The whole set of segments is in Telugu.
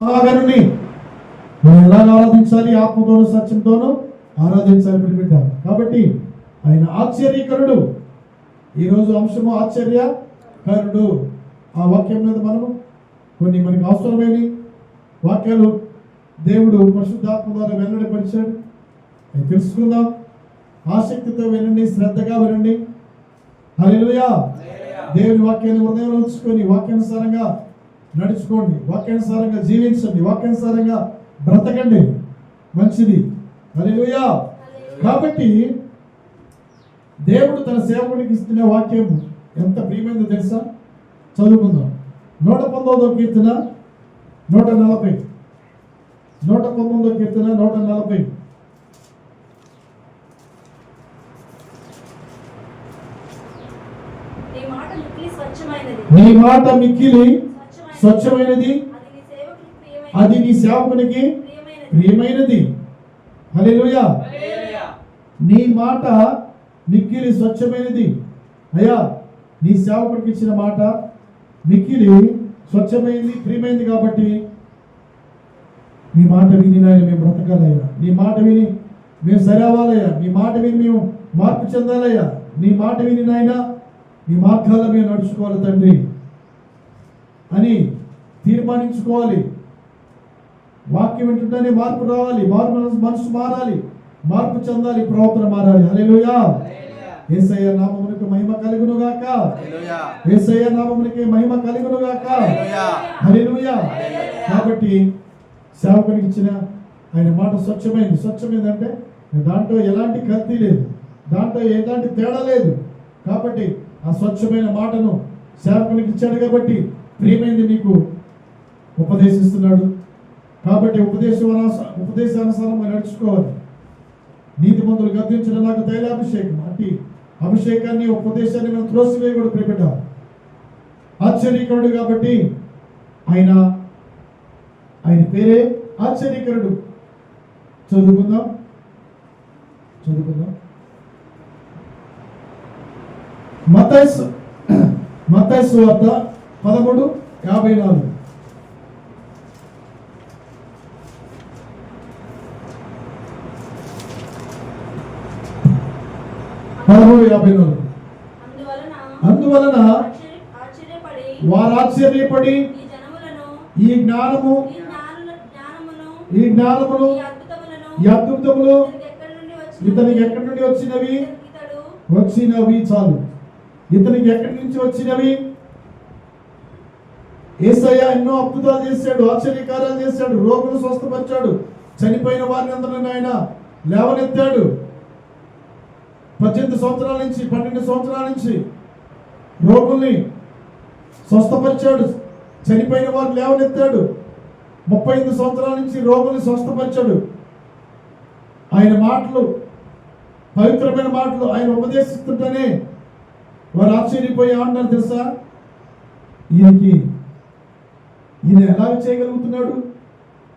మహాగణుని మనం ఎలా ఆరాధించాలి? ఆత్మతోను సత్యంతోనూ ఆరాధించాలి బిడ్డ. కాబట్టి ఆయన ఆశ్చర్యకరుడు. ఈరోజు అంశము ఆశ్చర్యకరుడు. ఆ వాక్యం మీద మనము కొన్ని మనకు అవసరమైన వాక్యాలు దేవుడు పరిశుద్ధాత్మ ద్వారా వెల్లడిపరిచాడు. అది తెలుసుకుందాం. ఆసక్తితో వినండి, శ్రద్ధగా వినండి. హల్లెలూయా. దేవుని వాక్యాన్ని హృదయంలో ఉంచుకొని వాక్యానుసారంగా నడుచుకోండి, వాక్యానుసారంగా జీవించండి, వాక్యానుసారంగా బ్రతకండి. మంచిది. హల్లెలూయా. కాబట్టి దేవుడు తన సేవకునికి ఇస్తున్న వాక్యం ఎంత ప్రియమైందో తెలుసా? చదువుకుందాం. 119వ కీర్తన 140. 119వ కీర్తన 140. నీ మాట మిక్కిలి స్వచ్ఛమైనది, అది నీ సేవకునికి ప్రియమైనది. హల్లెలూయా. నీ మాట మిక్కిలి స్వచ్ఛమైనది. అయ్యా, నీ సేవకుడికి ఇచ్చిన మాట మిక్కిలి స్వచ్ఛమైనది, ప్రియమైనది. కాబట్టి నీ మాట విని నాయన మేము బ్రతకాలయ్యా. నీ మాట విని మేము సరవాలయ్యా. నీ మాట విని మేము మార్పు చెందాలయ్యా. నీ మాట విని నాయన నీ మార్గాల్లో మేము నడుచుకోవాలి తండ్రి అని తీర్మానించుకోవాలి. వాక్యం వింటుంటేనే మార్పు రావాలి, మనసు మారాలి, మార్పు చెందాలి, ప్రవర్తన మారాలి. హల్లెలూయా. యేసయ్య నామమునకు మహిమ కలుగును గాక. యేసయ్య నామమునకు మహిమ కలుగును గాక. హల్లెలూయా. కాబట్టి సేవకునికి ఇచ్చిన ఆయన మాట స్వచ్ఛమైంది. స్వచ్ఛమైంది అంటే దాంట్లో ఎలాంటి కల్తీ లేదు, దాంట్లో ఎలాంటి తేడా లేదు. కాబట్టి ఆ స్వచ్ఛమైన మాటను సేవకునికి ఇచ్చాడు కాబట్టి ప్రియమైంది నీకు ఉపదేశిస్తున్నాడు. కాబట్టి ఉపదేశానుసారంగా నడుచుకోవాలి. నీతిమంతులు గద్దించడం నాకు తైలాభిషేకం. అట్టి అభిషేకాన్ని ఉపదేశాన్ని మనం త్రోసివేయకూడదు ప్రియబిడ్డ. ఆశ్చర్యకరుడు కాబట్టి ఆయన పేరే ఆశ్చర్యకరుడు. చదువుకుందాం. మత్తయి సువార్త 13:54. అందువలన వారు ఆశ్చర్యపడి ఈ జ్ఞానమును ఈ అద్భుతములు ఇతనికి ఎక్కడి నుండి వచ్చినవి చాలు. ఇతనికి ఎక్కడి నుంచి వచ్చినవి? యేసయ్య ఎన్నో అద్భుతాలు చేశాడు, ఆశ్చర్యకార్యాలు చేశాడు, రోగులు స్వస్థపరిచాడు, చనిపోయిన వారిని అందరినీ ఆయన లేవనెత్తాడు. 18 సంవత్సరాల నుంచి 12 సంవత్సరాల నుంచి రోగుల్ని స్వస్థపరిచాడు, చనిపోయిన వారిని లేవనెత్తాడు. 35 సంవత్సరాల నుంచి రోగుల్ని స్వస్థపరిచాడు. ఆయన మాటలు, పవిత్రమైన మాటలు ఆయన ఉపదేశిస్తుంటేనే వారు ఆశ్చర్యపోయి ఏమన్నారు తెలుసా? ఈయన ఎలాగ చేయగలుగుతున్నాడు,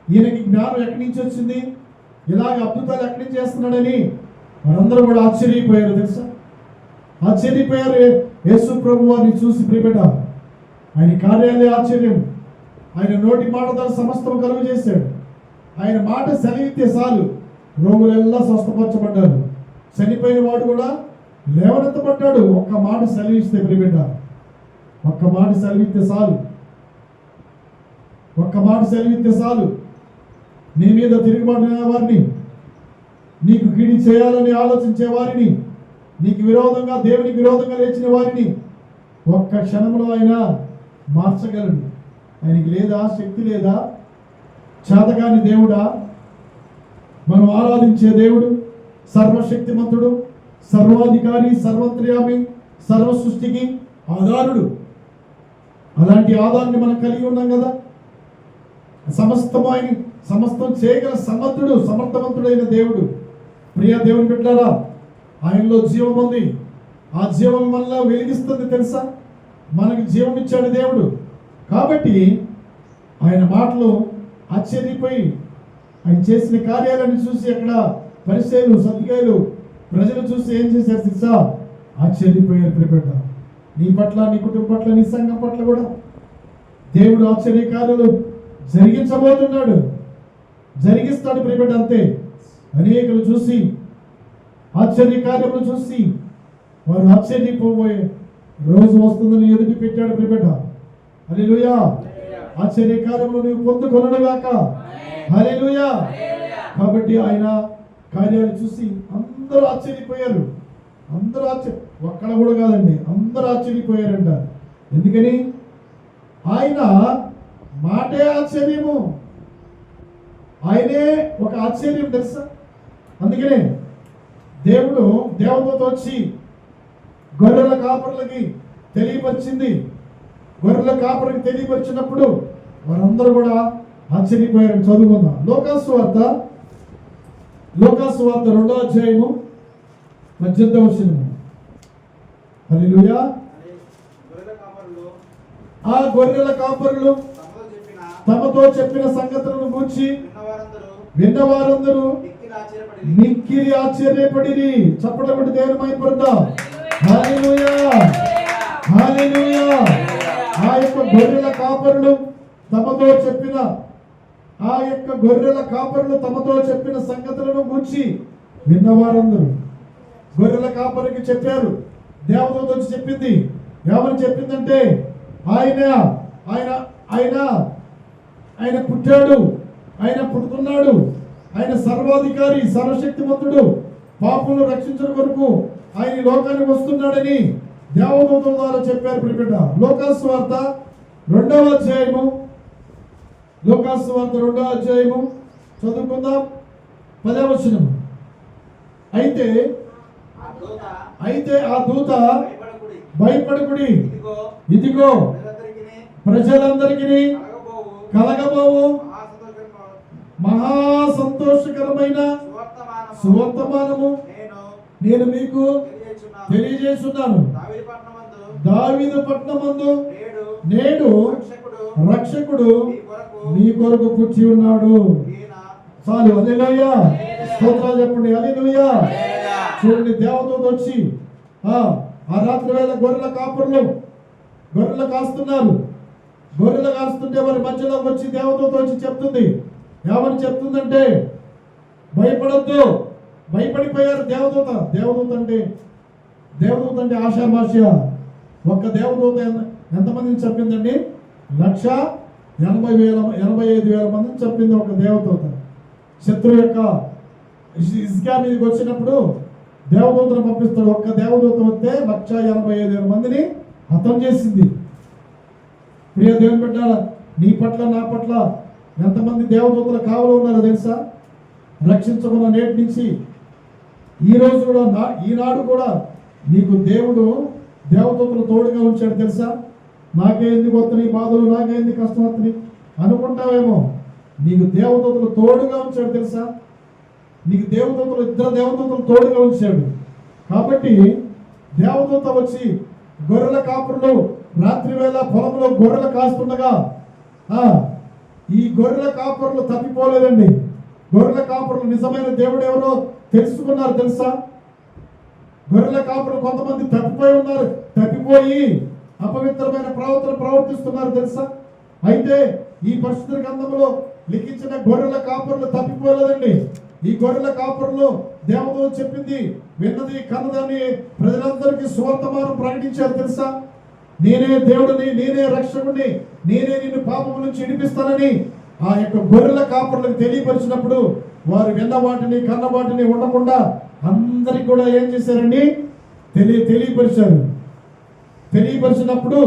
ఈయనకి జ్ఞానం ఎక్కడి నుంచి వచ్చింది, ఇలాగ అద్భుతాలు ఎక్కడి నుంచి చేస్తున్నాడని వారందరూ కూడా ఆశ్చర్యపోయారు తెలుసా? ఆశ్చర్యపోయారు యేసు ప్రభు వారిని చూసి. ప్రియబిడ్డ, ఆయన కార్యాలయ ఆశ్చర్యం. ఆయన నోటి మాట ద్వారా సమస్తం కలుగు చేశాడు. ఆయన మాట సెలవిస్తే చాలు రోగులెల్లా స్వస్థపరచబడ్డారు, చనిపోయిన వాడు కూడా లేవనెత్తబడ్డాడు. ఒక్క మాట సెలవిస్తే ప్రియబిడ్డ, ఒక్క మాట సెలవిస్తే చాలు, ఒక్క మాట సెలవిస్తే చాలు. నీ మీద తిరుగుబడిన వారిని, నీకు కీడి చేయాలని ఆలోచించే వారిని, నీకు విరోధంగా దేవునికి విరోధంగా లేచిన వారిని ఒక్క క్షణంలో ఆయన మార్చగలడు. ఆయనకి లేదా శక్తి లేదా? చేతగాని దేవుడా? మనం ఆరాధించే దేవుడు సర్వశక్తిమంతుడు, సర్వాధికారి, సర్వత్రయామి, సర్వ సృష్టికి ఆధారుడు. అలాంటి ఆధారాన్ని మనం కలిగి ఉన్నాం కదా. సమస్తం చేయగల సమర్థవంతుడైన దేవుడు. ప్రియ దేవుని బిడ్డలారా, ఆయనలో జీవం ఉంది. ఆ జీవం వల్ల వెలిగిస్తుంది తెలుసా? మనకి జీవం ఇచ్చాడు దేవుడు. కాబట్టి ఆయన మాటలు ఆశ్చర్యపోయి ఆయన చేసిన కార్యాలను చూసి అక్కడ పరిసయ్యులు, సద్దుకాయలు, ప్రజలు చూసి ఏం చేశారు తెలుసా? ఆశ్చర్యపోయారు. ప్రియబిడ్డ, నీ పట్ల, నీ కుటుంబం పట్ల, నీ సంఘం పట్ల కూడా దేవుడు ఆశ్చర్య కార్యాలు జరిగించబోతున్నాడు, జరిగిస్తాడు ప్రియబిడ్డ. అంతే. అనేకులు చూసి ఆశ్చర్య కార్యములు చూసి వారు ఆశ్చర్యపోబోయే రోజు వస్తుందని ఎదుటి పెట్టాడు ప్రియబిడ్డ. హల్లెలూయా. ఆశ్చర్య కార్యములు నీవు పొందుకొనుగాక. హల్లెలూయా. కాబట్టి ఆయన కార్యాలు చూసి అందరూ ఆశ్చర్యపోయారు. అందరూ ఒక్కడ కూడా కాదండి, అందరూ ఆశ్చర్యపోయారంట. ఎందుకని? ఆయన మాటే ఆశ్చర్యము, ఆయనే ఒక ఆశ్చర్యం తెలుసా. అందుకనే దేవుడు దేవదూత వచ్చి గొర్రెల కాపరులకి తెలియపరిచింది. గొర్రెల కాపరికి తెలియపరిచినప్పుడు వారందరూ కూడా ఆశ్చర్యపోయారని చదువుకుందాం. లోకాసు వార్త 2వ అధ్యాయము 18వ వచనము. హల్లెలూయా. ఆ గొర్రెల కాపరులు తమతో చెప్పిన సంగతులను గూర్చి విన్నవారందరూ మిక్కిలి ఆశ్చర్యపడిరి. చప్పట్లు కొట్టి దేవుని మహిమపడదాం. హల్లెలూయా. హల్లెలూయా. ఆ యొక్క గొర్రెల కాపరులు తమతో చెప్పిన సంగతులను గూర్చి విన్నవారందరూ. గొర్రెల కాపరికి చెప్పారు. దేవదూత వచ్చి చెప్పింది. ఏమని చెప్పిందంటే ఆయన పుట్టాడు, ఆయన పుడుతున్నాడు, ఆయన సర్వాధికారి, సర్వశక్తిమంతుడు, పాపులను రక్షించడం కొరకు ఆయన ఈ లోకానికి వస్తున్నాడని దేవదూతల ద్వారా చెప్పారు ప్రియబిడ్డ. లోకాసు వార్త 2వ అధ్యాయము చదువుకుందాం. 10వ వచనం. అయితే ఆ దూత భయపడకుడి, ఇదిగో ప్రజలందరికీ కలగబోవు మహా సంతోషకరమైన సువర్తమానము నేను మీకు తెలియజేస్తున్నాను. దావీదు పట్టణమందు నేడు రక్షకుడు మీ కొరకు పుట్టి ఉన్నాడు. చాలు. హల్లెలూయా. స్తోత్రాలు చెప్పండి. హల్లెలూయా. చూడండి, దేవదూత వచ్చి ఆ రాత్రి వేళ గొర్రెలు కాస్తున్నారు. గొర్రెలు కాస్తుంటే వారి మధ్యలోకి వచ్చి దేవదూత వచ్చి చెప్తుంది. ఏమని చెప్తుందంటే భయపడొద్దు. భయపడిపోయారు దేవదూత. దేవదూత అంటే ఆషామాష. ఒక్క దేవదూత ఎంతమందిని చెప్పిందండి? 1,85,000 మందిని చెప్పింది ఒక దేవదూత. శత్రు యొక్క ఇస్కా మీదకి వచ్చినప్పుడు దేవదూతను పంపిస్తాడు. ఒక్క దేవదూత వస్తే 1,85,000 మందిని హతం చేసింది. ప్రియ దేవుని బిడ్డ, నీ పట్ల నా పట్ల ఎంతమంది దేవదూతల కావలు ఉన్నారో తెలుసా? రక్షించకుండా నేటి నుంచి ఈ రోజు కూడా ఈనాడు కూడా నీకు దేవుడు దేవదూతలు తోడుగా ఉంచాడు తెలుసా? నాకే ఎందుకు వస్తున్నాయి బాధలు, నాకే ఎందుకు కష్టం వస్తున్నాయి అనుకుంటావేమో. నీకు దేవదూతలు తోడుగా ఉంచాడు తెలుసా? నీకు ఇద్దరు దేవదూతలు తోడుగా ఉంచాడు. కాబట్టి దేవదూత వచ్చి గొర్రెల కాపురులు రాత్రి వేళ పొలంలో గొర్రెలు కాస్తుండగా ఈ గొర్రెల కాపురులు తప్పిపోలేదండి. గొర్రెల కాపురులు నిజమైన దేవుడు ఎవరో తెలుసుకున్నారు తెలుసా? గొర్రెల కాపురులు కొంతమంది తప్పిపోయి అపవిత్రమైన ప్రవర్తిస్తున్నారు తెలుసా? అయితే ఈ పరిశుద్ధ గ్రంథంలో లిఖించిన గొర్రెల కాపురులు తప్పిపోలేదండి. ఈ గొర్రెల కాపురులు దేవదూత చెప్పింది విన్నది కన్నదని ప్రజలందరికీ సువర్తమానం ప్రకటించారు తెలుసా? నేనే దేవుడిని, నేనే రక్షకుడిని, నేనే నిన్ను పాపం నుంచి విడిపిస్తానని ఆ యొక్క గొర్రెల కాపురులకు తెలియపరిచినప్పుడు వారు విన్న వాటిని కన్న వాటిని ఉండకుండా అందరికి కూడా ఏం చేశారండి? తెలియపరిచినప్పుడు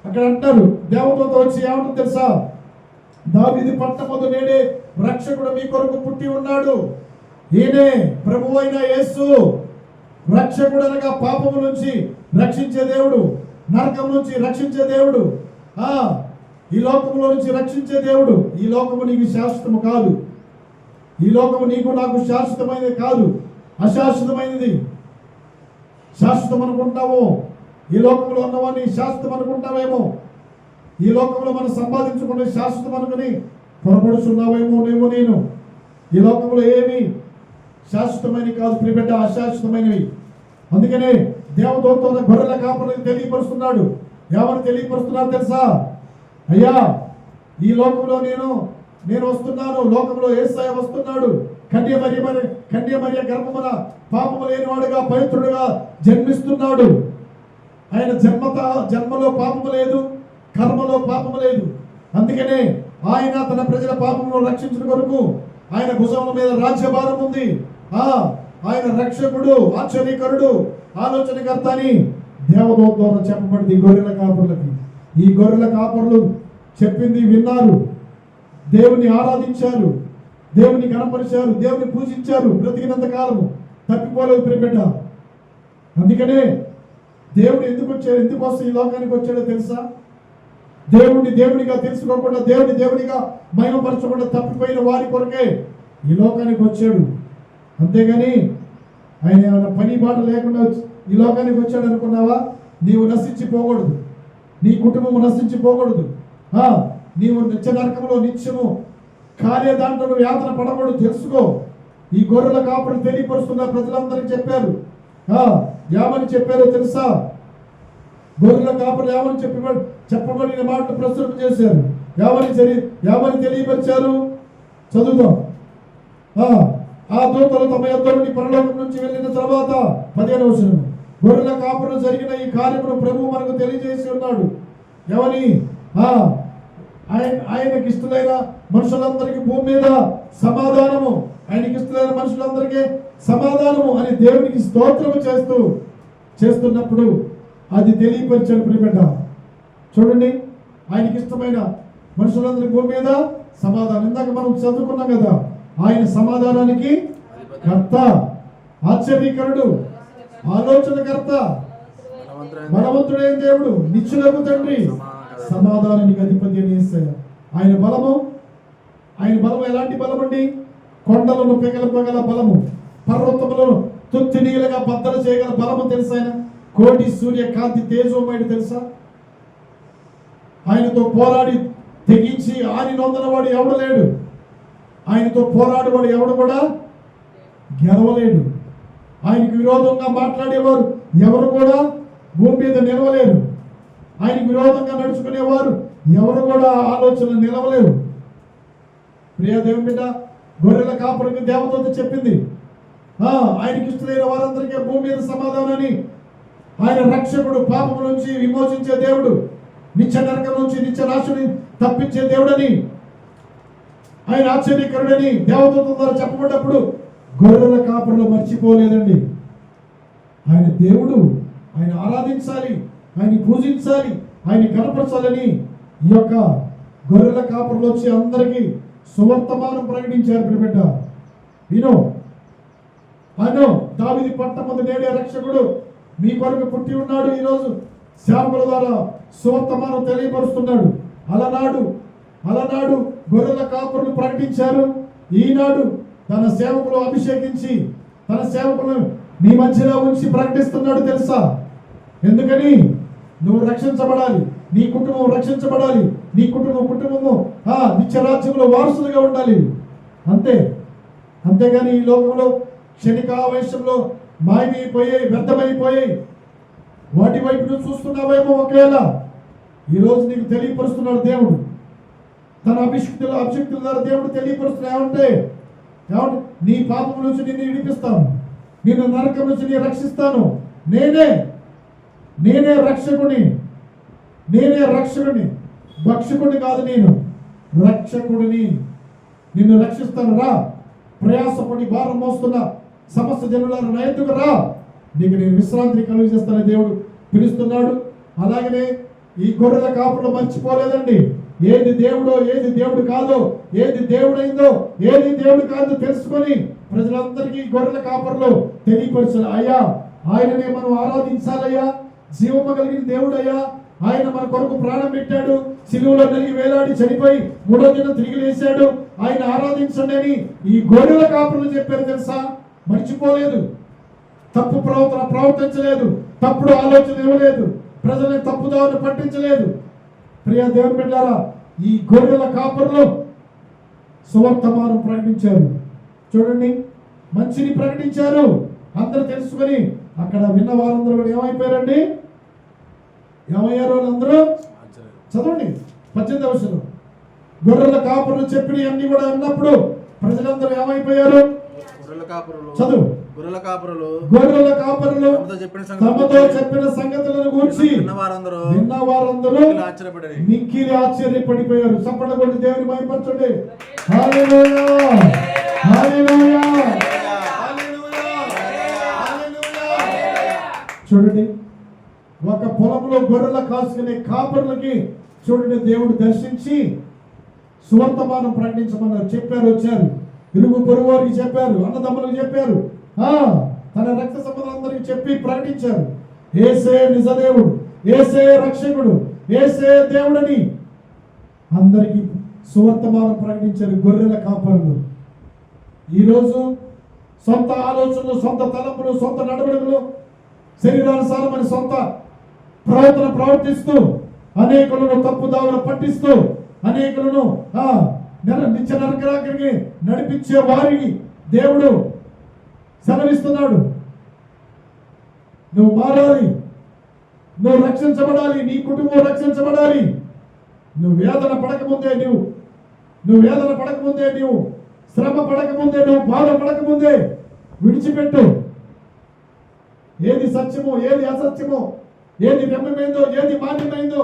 అక్కడ అంటారు, దేవదూత వచ్చి ఏమంటుంది తెలుసా? దావీదు పట్టణమందు నేడే రక్షకుడు మీ కొరకు పుట్టి ఉన్నాడు. ఈయనే ప్రభువు అయిన యేసు. రక్షకుడు అనగా పాపము నుంచి రక్షించే దేవుడు, నరకం నుంచి రక్షించే దేవుడు, ఈ లోకములో నుంచి రక్షించే దేవుడు. ఈ లోకము నీకు శాశ్వతము కాదు. ఈ లోకము నీకు నాకు శాశ్వతమైనది కాదు, అశాశ్వతమైనది. శాశ్వతం అనుకుంటాము. ఈ లోకంలో ఉన్నవన్నీ శాశ్వతం అనుకుంటావేమో. ఈ లోకంలో మనం సంపాదించుకునే శాశ్వతం అనుకుని పొరపడుచున్నావేమో నువ్వు నేను. ఈ లోకంలో ఏమి శాశ్వతమైనవి కాదు ప్రియబిడ్డ, అశాశ్వతమైనవి. అందుకనే దేవదూత గొర్రెల కాపురులకు తెలియపరుస్తున్నాడు. ఎవరు తెలియపరుస్తున్నారు తెలుసా? అయ్యా, ఈ లోకంలో నేను వస్తున్నాను, లోకంలో యేసయ్య వస్తున్నాడు, కన్యమరియ గర్భమున పాపము లేనివాడుగా పవిత్రుడుగా జన్మిస్తున్నాడు. ఆయన జన్మలో పాపము లేదు, కర్మలో పాపము లేదు. అందుకనే ఆయన తన ప్రజల పాపమును రక్షించిన కొరకు ఆయన భుజముల మీద రాజ్యభారం ఉంది. ఆయన రక్షకుడు, ఆశ్చర్యకరుడు, ఆలోచనకర్త అని దేవదూత ద్వారా చెప్పబడింది ఈ గొర్రెల కాపరులకి. ఈ గొర్రెల కాపరులు చెప్పింది విన్నారు, దేవుని ఆరాధించారు, దేవుని గణపరిచారు, దేవుని పూజించారు. బ్రతికినంత కాలము తప్పిపోలేదు ప్రియబిడ్డ. అందుకనే దేవుడు ఎందుకోసం ఈ లోకానికి వచ్చాడో తెలుసా? దేవునిగా తెలుసుకోకుండా, దేవునిగా మహిమపరచకుండా తప్పిపోయిన వారి కొరకే ఈ లోకానికి వచ్చాడు. అంతేగాని ఆయన ఏమైనా పని బాట లేకుండా ఈ లోకానికి వచ్చాడు అనుకున్నావా? నీవు నశించిపోకూడదు, నీ కుటుంబము నశించిపోకూడదు, నీవు నిత్య నరకంలో నిత్యము కాలే దాంట్లో యాతన పడకూడదు. తెలుసుకో. ఈ గొర్రెల కాపురం తెలియపరుస్తున్న ప్రజలందరికీ చెప్పారు. ఏమని చెప్పారో తెలుసా? గొర్రెల కాపురం ఏమని చెప్పబడిన మాటలు ప్రచురణ చేశారు. ఏమని తెలియపరిచారు? చదువుదాం. ఆ దూతలు తమ యొద్ద నుండి పరలోకం నుంచి వెళ్ళిన తర్వాత 15వ వచనం, గొర్రెల కాపురం జరిగిన ఈ కార్యమును ప్రభువు మనకు తెలియజేసి ఉన్నాడు. ఏమని? ఆయనకి ఇష్టమైన మనుషులందరికీ భూమి మీద సమాధానము, ఆయనకి ఇష్టమైన మనుషులందరికీ సమాధానము అని దేవునికి స్తోత్రము చేస్తున్నప్పుడు అది తెలియపరిచాడు ప్రియబిడ్డ. చూడండి, ఆయనకి ఇష్టమైన మనుషులందరికీ భూమి మీద సమాధానం. ఇందాక మనం చదువుకున్నాం కదా, ఆయన సమాధానానికి కర్త, ఆశ్చర్యకరుడు, ఆలోచనకర్త, బలవంతుడైన దేవుడు, నిత్యులకు తండ్రి, సమాధానానికి అధిపతి అని యేసయ్య. ఆయన బలము ఎలాంటి బలం అండి? కొండలను పెగల బలము, పర్వతములను తుత్తి నీళ్ళగా బద్దలు చేయగల బలము తెలుసా? ఆయన కోటి సూర్య కాంతి తేజోమయుడు తెలుసా? ఆయనతో పోరాడి తెగించి ఆని నొందనవాడు ఎవడు లేడు. ఆయనతో పోరాడేవాడు ఎవడు కూడా గెలవలేడు. ఆయనకు విరోధంగా మాట్లాడేవారు ఎవరు కూడా భూమి మీద నిలవలేరు. ఆయనకు విరోధంగా నడుచుకునేవారు ఎవరు కూడా ఆలోచన నిలవలేరు. ప్రియ దేవుని బిడ్డ, గొర్రెల కాపురికి దేవదూత చెప్పింది, ఆయనకి ఇష్టమైన వారందరికీ భూమి మీద సమాధానాన్ని, ఆయన రక్షకుడు, పాపము నుంచి విమోచించే దేవుడు, నిత్య నరకం నుంచి నిత్య నాశుని తప్పించే దేవుడని, ఆయన ఆశ్చర్యకరుడని దేవదూత ద్వారా చెప్పబడ్డప్పుడు గొర్రెల కాపురులు మర్చిపోలేదండి. ఆయన దేవుడు, ఆయన ఆరాధించాలి, ఆయన పూజించాలి, ఆయన కనపరచాలని ఈ యొక్క గొర్రెల కాపురులు వచ్చి అందరికీ సువర్తమానం ప్రకటించారు. ప్రియబిడ్డ, దావీదు పట్టణమందు నేడే రక్షకుడు మీ కొరకు పుట్టి ఉన్నాడు. ఈరోజు సేవకుల ద్వారా సువర్తమానం తెలియపరుస్తున్నాడు. అలనాడు గొర్రెల కాపురులు ప్రకటించారు. ఈనాడు తన సేవకులు అభిషేకించి తన సేవకులను మీ మధ్యలో ఉంచి ప్రకటిస్తున్నాడు. తెలుసా? ఎందుకని? నువ్వు రక్షించబడాలి, నీ కుటుంబం రక్షించబడాలి, నీ కుటుంబము నిత్యరాజ్యంలో వారసులుగా ఉండాలి. అంతేగాని ఈ లోకంలో క్షణికావేశంలో మాయమైపోయాయి, వ్యర్థమైపోయాయి. వాటి వైపు నువ్వు చూస్తున్నావేమో. ఒకవేళ ఈరోజు నీకు తెలియపరుస్తున్నాడు దేవుడు, తన అభిషక్తుల ద్వారా దేవుడు తెలియపరుస్తున్నా ఏమంటే, నీ పాపం నుంచి నిన్ను విడిపిస్తాను, నిన్ను నరకం నుంచి నేను రక్షిస్తాను. నేనే రక్షకుడిని, భక్షకుడిని కాదు, నేను రక్షకుడిని. నిన్ను రక్షిస్తాను, రా. ప్రయాసపడి భారం మోస్తున్న సమస్త జనులను నా ఎద్దుకు రా, నీకు నేను విశ్రాంతిని కలుగు చేస్తానని దేవుడు పిలుస్తున్నాడు. అలాగనే ఈ గొర్రెల కాపులు మర్చిపోలేదండి. ఏది దేవుడో, ఏది దేవుడు కాదో, ఏది దేవుడైందో, ఏది దేవుడు కాదో తెలుసుకొని ప్రజలందరికీ గొర్రెల కాపర్లు తెలియపరచాలి. అయ్యా, ఆయననే మనం ఆరాధించాలయ్యా, జీవము కలిగిన దేవుడయ్యా, ఆయన మన కొరకు ప్రాణం పెట్టాడు, సిలువలో నలిగి వేలాడి చనిపోయి 3వ దినం తిరిగి లేచాడు, ఆయన ఆరాధించండి అని ఈ గొర్రెల కాపర్లు చెప్పారు. తెలుసా? మర్చిపోలేదు, తప్పు ప్రవర్తించలేదు, తప్పుడు ఆలోచన ఇవ్వలేదు, ప్రజల్ని తప్పుదారిని పట్టించలేదు. ప్రియ దేవుని బిడ్డలారా, ఈ గొర్రెల కాపరులు సువర్తమానం ప్రకటించారు. చూడండి, మంచిని ప్రకటించారు. అందరూ తెలుసుకొని అక్కడ విన్న వారందరూ కూడా ఏమైపోయారండి? ఏమయ్యారు వాళ్ళందరూ? చదవండి 18వ వచనం. గొర్రెల కాపరులు చెప్పిన అన్ని కూడా అన్నప్పుడు ప్రజలందరూ ఏమైపోయారు? చదువు. గొర్రెల కాపరులు తమతో చెప్పిన సంగతులను గూర్చి విన్న వారందరూ మిక్కిలి ఆశ్చర్యపడిపోయారు. చప్పట్లు కొట్టి దేవుని మహిమపరచండి. హల్లెలూయా, హల్లెలూయా, చూడండి, ఒక పొలంలో గొర్రెల కాసుకునే కాపరులకి చూడండి దేవుడు దర్శించి సువర్తమానం ప్రకటించమన్నారు. చెప్పారు, వచ్చారు, ఇరుగు పొరుగు వారికి చెప్పారు, అన్నదమ్ములకు చెప్పారు, తన రక్త సంబంధులందరికీ చెప్పి ప్రకటించారు. యేసే నిజదేవుడు, యేసే రక్షకుడు, యేసే దేవుడని అందరికీ సువర్తమానం ప్రకటించారు గొర్రెల కాపరులు. ఈరోజు సొంత ఆలోచనలు, సొంత తలంపులు, సొంత నడవడికలు, శరీరానుసారమైన సొంత ప్రవర్తన ప్రవర్తిస్తూ అనేకులను తప్పుదావులు పట్టిస్తూ అనేకులను నిత్య నరకాగ్నికి నడిపించే వారికి దేవుడు సెలవిస్తున్నాడు. నువ్వు మారాలి, నువ్వు రక్షించబడాలి, నీ కుటుంబం రక్షించబడాలి. నువ్వు వేదన పడకముందే, నువ్వు వేదన పడకముందే, నువ్వు శ్రమ పడకముందే, నువ్వు బాధ పడకముందే విడిచిపెట్టు. ఏది సత్యమో, ఏది అసత్యమో, ఏది బ్రహ్మమైందో, ఏది మాన్యమైందో,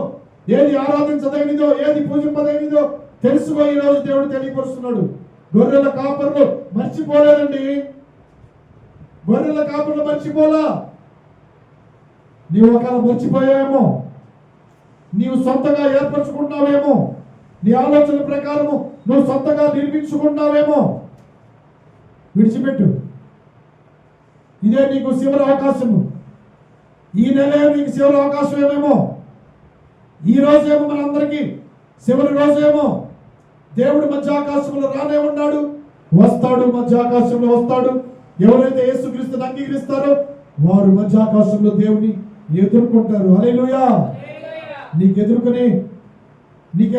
ఏది ఆరాధించదగినదో, ఏది పూజింపదగినదో తెలుసుకో. ఈ రోజు దేవుడు తెలియపరుస్తున్నాడు. గొర్రెల కాపరులు మర్చిపోలేదండి. గొర్రెల కాపరులు మర్చిపోలా. నీవు ఒకవేళ మర్చిపోయావేమో, నీవు సొంతగా ఏర్పరచుకున్నావేమో, నీ ఆలోచన ప్రకారము నువ్వు సొంతగా నిర్మించుకున్నావేమో, విడిచిపెట్టు. ఇదే నీకు చివరి అవకాశము. ఈ నెలే నీకు చివరి అవకాశం ఏమేమో. ఈ రోజేమో మనందరికీ చివరి రోజేమో. దేవుడు మధ్యాకాశంలో రానే ఉన్నాడు, వస్తాడు, మధ్యాకాశంలో వస్తాడు. ఎవరైతే యేసుక్రీస్తుని అంగీకరిస్తారో వారు మధ్యాకాశంలో దేవుని ఎదుర్కొంటారు. హల్లెలూయా. నీకు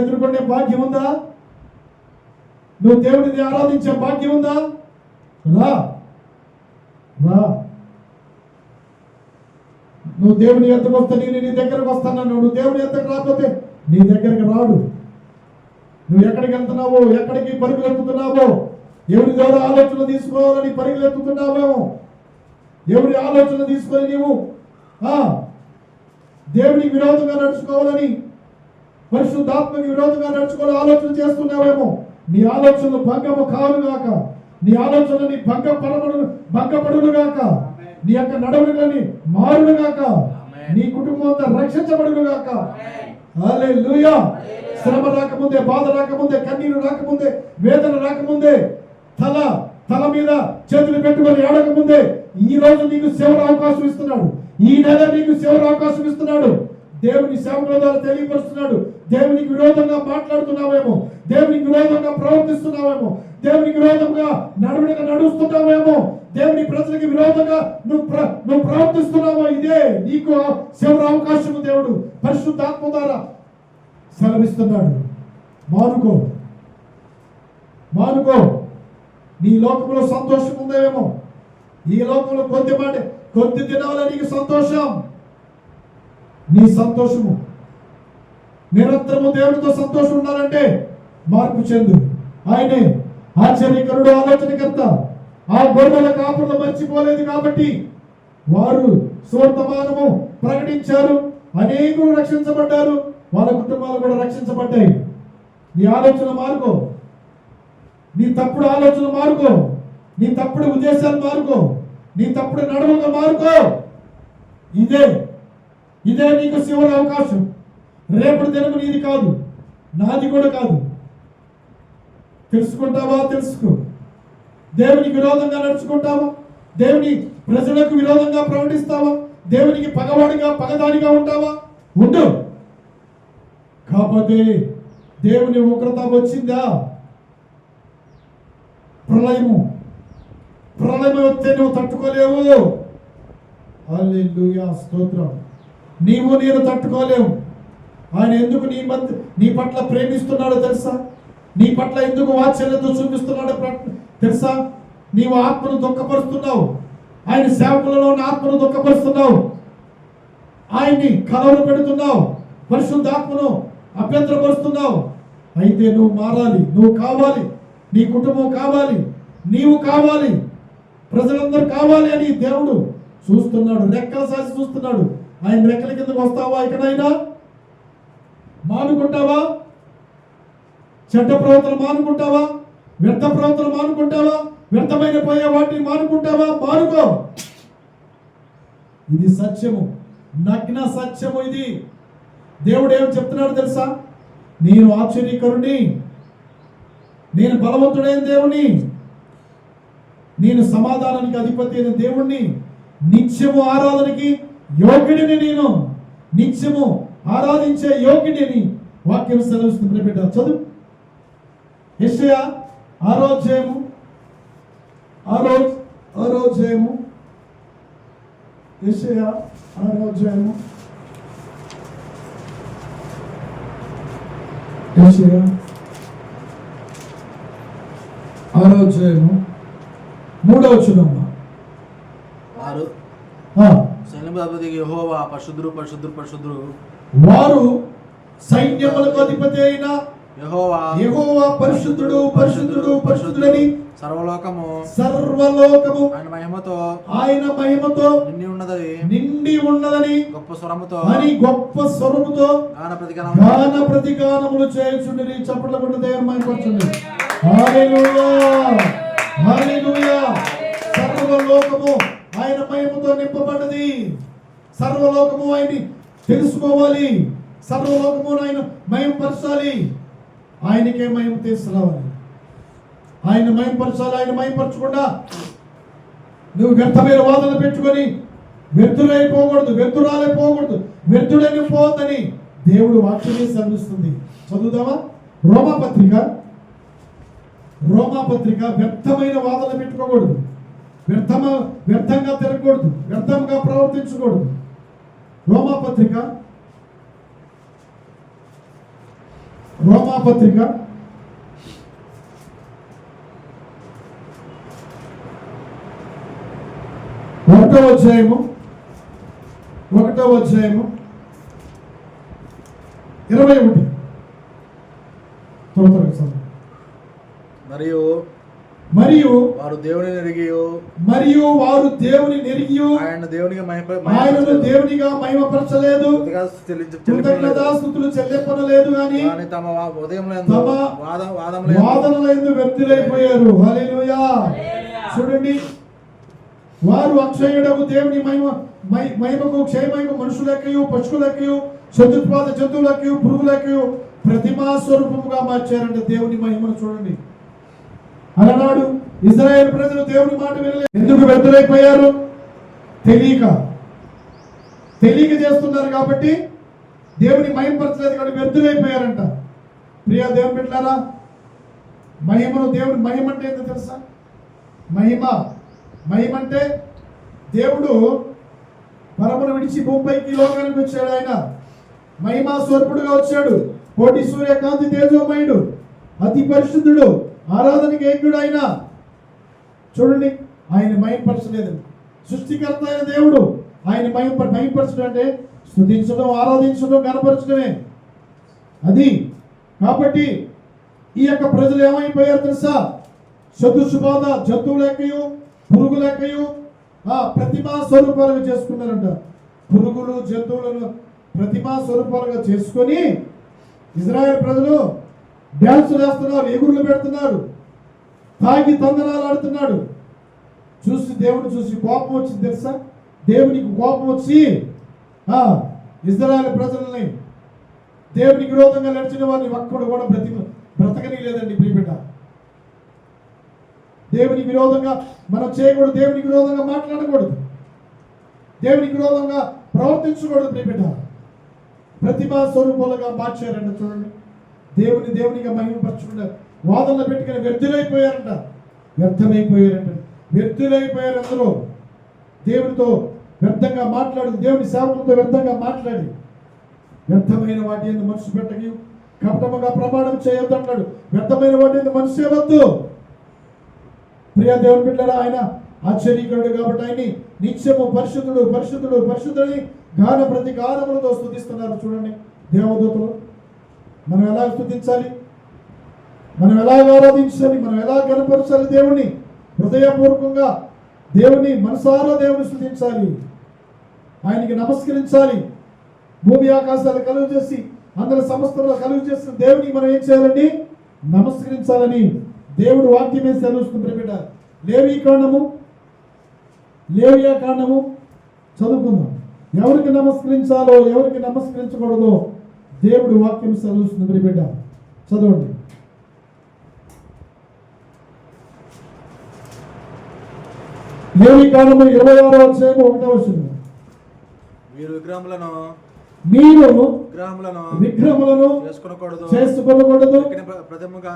ఎదుర్కొనే భాగ్యం ఉందా? నువ్వు దేవుడిని ఆరాధించే భాగ్యం ఉందా? రా రా. నువ్వు దేవుని ఎద్దకు వస్తే నేను నీ దగ్గరకు వస్తానన్నాడు. నువ్వు దేవుని ఎద్దకు రాకపోతే నీ దగ్గరికి రాడు. నువ్వు ఎక్కడికి వెళ్తున్నావో, ఎక్కడికి పరుగులు ఎత్తుతున్నావో, ఎవరి ద్వారా ఆలోచన తీసుకోవాలని పరుగులు ఎత్తుతున్నావేమో, ఎవరి ఆలోచన తీసుకొని నీవు దేవునికి విరోధంగా నడుచుకోవాలని, పరిశుద్ధాత్మకి విరోధంగా నడుచుకోవాలని ఆలోచన చేస్తున్నావేమో. నీ ఆలోచనలు భంగము కావునుగాక, నీ ఆలోచనని భంగపడునుగాక, నీ యొక్క నడవడిని మారునుగాక, నీ కుటుంబం అంతా రక్షించబడునుగాక. హల్లెలూయా. శ్రమ రాకముందే, బాధ రాకముందే, కన్నీరు రాకముందే, వేదన రాకముందే, తల మీద చేతులు పెట్టుకొని ఆడకముందే ఈ రోజు నీకు చివరి అవకాశం ఇస్తున్నాడు. ఈ నెల నీకు చివరి అవకాశం ఇస్తున్నాడు. దేవుని సేవకుల ద్వారా తెలియపరుస్తున్నాడు. దేవునికి విరోధంగా మాట్లాడుతున్నావేమో, దేవునికి విరోధంగా ప్రవర్తిస్తున్నావేమో, దేవునికి విరోధంగా నడుస్తున్నావేమో, దేవుని ప్రజలకు విరోధంగా నువ్వు ప్రవర్తిస్తున్నావో, ఇదే నీకు చివరి అవకాశం దేవుడు పరిశుద్ధాత్మ ద్వారా సెలవిస్తున్నాడు. మానుకో. నీ లోకంలో సంతోషం ఉందేమో. ఈ లోకంలో కొద్ది దినాల నీకు సంతోషం. నీ సంతోషము నిరంతరము దేవునితో సంతోషం ఉండాలంటే మార్పు చెందు. ఆయనే ఆశ్చర్యకరుడు, ఆలోచనకర్త. ఆ గొర్రెల కాపులు మర్చిపోలేదు కాబట్టి వారు సువర్తమానము ప్రకటించారు. అనేకులు రక్షించబడ్డారు, వాళ్ళ కుటుంబాలు కూడా రక్షించబడ్డాయి. నీ ఆలోచన మారుకో, నీ తప్పుడు ఆలోచన మారుకో, నీ తప్పుడు ఉద్దేశాలు మారుకో, నీ తప్పుడు నడవక మారుకో. ఇదే నీకు చివరి అవకాశం. రేపటి దినము నీది కాదు, నాది కూడా కాదు. తెలుసుకుంటావా? తెలుసుకో. దేవునికి విరోధంగా నడుచుకుంటావా? దేవుని ప్రజలకు విరోధంగా ప్రకటిస్తావా? దేవునికి పగదానిగా ఉంటావా? ఉండు. కాకపోతే దేవుని ఉగ్రత వచ్చిందా? ప్రళయం వస్తే నువ్వు తట్టుకోలేవు. హల్లెలూయా, స్తోత్రం. నేను తట్టుకోలేవు. ఆయన ఎందుకు నీ పట్ల ప్రేమిస్తున్నాడో తెలుసా? నీ పట్ల ఎందుకు వాత్సల్యత చూపిస్తున్నాడో తెలుసా? నీవు ఆత్మను దుఃఖపరుస్తున్నావు. ఆయన సేవకులలో ఆత్మను దుఃఖపరుస్తున్నావు. ఆయన్ని కలవర పెడుతున్నావు. పరిశుద్ధాత్మను అభ్యంతరపరుస్తున్నావు. అయితే నువ్వు మారాలి, నువ్వు కావాలి, నీ కుటుంబం కావాలి, నీవు కావాలి, ప్రజలందరూ కావాలి అని దేవుడు చూస్తున్నాడు, రెక్కల సాసి చూస్తున్నాడు. ఆయన రెక్కల కిందకు వస్తావా? ఇక్కడైనా మానుకుంటావా? చెడ్డ ప్రవర్తన మానుకుంటావా? వ్యర్థ ప్రవర్తన మానుకుంటావా? వ్యర్థమైన పోయే వాటిని మానుకుంటావా? మానుకో. ఇది సత్యము, నగ్న సత్యము. ఇది దేవుడు ఏం చెప్తున్నాడు తెలుసా? నేను ఆశ్చర్యకరుని, నేను బలవంతుడైన దేవుణ్ణి, నేను సమాధానానికి అధిపతి అయిన దేవుణ్ణి, నిత్యము ఆరాధనకి యోగ్యుడిని, నేను నిత్యము ఆరాధించే యోగ్యుడిని వాక్యం సెలవుస్తుంది. బిడ్డ చదువు యెషయా 6వ అధ్యాయము, 6వ అధ్యాయము, యెషయా 6వ అధ్యాయము, యెషయా 6వ అధ్యాయము 3వ వచనం. సైన్యములకు అధిపతి యెహోవా పరిశుద్ధుడు పరిశుద్ధుడు పరిశుద్ధుడు. వారు సైన్యములకు అధిపతి అయిన యెహోవా పరిశుద్ధుడు పరిశుద్ధుడు పరిశుద్ధుడని సర్వలోకము ఆయన మహిమతో నిండి ఉన్నదని గొప్ప స్వరముతో గాన ప్రతిగానములు చేయుచుండిరి. చప్పట్ల కొట్టు దేవుని మహిమపరచండి. హల్లెలూయా, హల్లెలూయా. సర్వలోకము ఆయన మహిమతో నింపబడ్డది. సర్వలోకము ఆయన్ని తెలుసుకోవాలి, సర్వలోకము ఆయన మహిమపరచాలి, ఆయనకే మహిమ తీసుకురావాలి, ఆయన మహిమపరచాలి. ఆయన మహిమపరచకుండా నువ్వు వ్యర్థమైన వాదనలు పెట్టుకొని వ్యర్థులైపోకూడదు, వ్యర్థురాలైపోకూడదు, వ్యర్థుడని పోవద్దని దేవుడు వాక్యమే శ్రమిస్తుంది. చదువుదామా? రోమాపత్రిక. వ్యర్థమైన వాదన పెట్టుకోకూడదు, వ్యర్థంగా తిరగకూడదు, వ్యర్థంగా ప్రవర్తించకూడదు. రోమాపత్రిక 1వ అధ్యాయము 21. మరియు వారు దేవుని నెరిగి ఆయనను దేవునిగా మహిమపరచలేదు, కృతజ్ఞతాస్తుతులు చెల్లింపలేదు గాని తమ వాదనలందు వ్యర్థులైపోయారు. హల్లెలూయా. చూడండి, వారు అక్షయుడకు దేవుని మహిమకు క్షయమహిమ మనుషులెక్కయు పశువులెక్కయు చతుర్పాద జంతువులకి పురుగులకి ప్రతిమా స్వరూపముగా మార్చారంటే దేవుని మహిమను చూడండి. అలనాడు ఇశ్రాయేలు ప్రజలు దేవుని మాట వినలేదు. ఎందుకు వ్యర్థులైపోయారు? తెలియక చేస్తున్నారు కాబట్టి దేవుని మహిమపరచలేదు కాబట్టి వ్యర్థులైపోయారంట. ప్రియా దేవుని బిడ్డలారా, మహిమను దేవుని మహిమ అంటే ఏంటో తెలుసా? మహిమ అంటే దేవుడు పరమును విడిచి భూమిపైకి లోకానికి వచ్చాడు. ఆయన మహిమా స్వరూపుడుగా వచ్చాడు. కోటి సూర్యకాంతి తేజోమయుడు, అతి పరిశుద్ధుడు, ఆరాధనకి యోగ్యుడు. ఆయన చూడండి, ఆయన మహిమపరచలేదు. సృష్టికర్త అయిన దేవుడు ఆయన మహిమపరచడం అంటే స్తుతించడం, ఆరాధించడం, కనపరచడమే అది. కాబట్టి ఈ యొక్క ప్రజలు ఏమైపోయారు తెలుసా? చతుర్శుబాధ జంతువులెక్కయు పురుగులెక్కయు ప్రతిమా స్వరూపాలుగా చేసుకున్నారంట. పురుగులు జంతువులను ప్రతిమా స్వరూపాలుగా చేసుకొని ఇజ్రాయెల్ ప్రజలు డ్యాన్సులు వేస్తున్నారు, ఎగురులు పెడుతున్నారు, తాగి తందనాలు ఆడుతున్నాడు. దేవుడు చూసి కోపం వచ్చింది తెలుసా? దేవునికి కోపం వచ్చి ఇజ్రాయెల్ ప్రజలని, దేవునికి విరోధంగా నడిచిన వారిని ఒక్కడు కూడా బ్రతకని లేదండి. ప్రియబిడ్డ, దేవునికి విరోధంగా మనం చేయకూడదు, దేవునికి విరోధంగా మాట్లాడకూడదు, దేవునికి విరోధంగా ప్రవర్తించకూడదు. ప్రియబిడ్డ, ప్రతిభా స్వరూపాలుగా మార్చారంట. చూడండి, దేవునిగా మహిమపరచకుండా వాదనలు పెట్టుకుని వ్యర్థులైపోయారంట. వ్యర్థులైపోయారు అందరూ. దేవునితో వ్యర్థంగా మాట్లాడు, దేవుని సేవకులతో వ్యర్థంగా మాట్లాడి వ్యర్థమైన వాటి ఎందుకు మనసు పెట్టకి కపటముగా ప్రమాణం చేయొద్దు అంటాడు. వ్యర్థమైన వాటి ఎందుకు మనసు చేయవద్దు. ప్రియా దేవుని బిడ్డలారా, ఆయన ఆశ్చర్యకరుడు కాబట్టి ఆయన్ని నిత్యము పరిశుద్ధుడు పరిశుద్ధుడు పరిశుద్ధుడని గాన ప్రతి గానములతో స్తుతిస్తున్నారు. చూడండి, దేవదూతలు మనం ఎలా స్తుతించాలి? మనం ఎలాగ ఆరాధించాలి, మనం ఎలా కనపరచాలి దేవుని, హృదయపూర్వకంగా దేవుని మనసారా దేవుని స్తుతించాలి, ఆయనకి నమస్కరించాలి. భూమి ఆకాశాలు కలుగు చేసి అందరి సమస్తంలో కలుగు చేసిన దేవునికి మనం ఏం చేయాలండి? నమస్కరించాలని దేవుడు వాక్యమే సెలవుస్తుంది. బిడ్డ లేవియా కాండము చదువుకుందాం. ఎవరికి నమస్కరించాలో ఎవరికి నమస్కరించకూడదో దేవుడు వాక్యం సెలవుస్తుంది. బిడ్డ చదవండి. లేవి కాండము 26వ అధ్యాయం 1వ వచనం. మీరు విగ్రహములను చేసుకోకూడదు,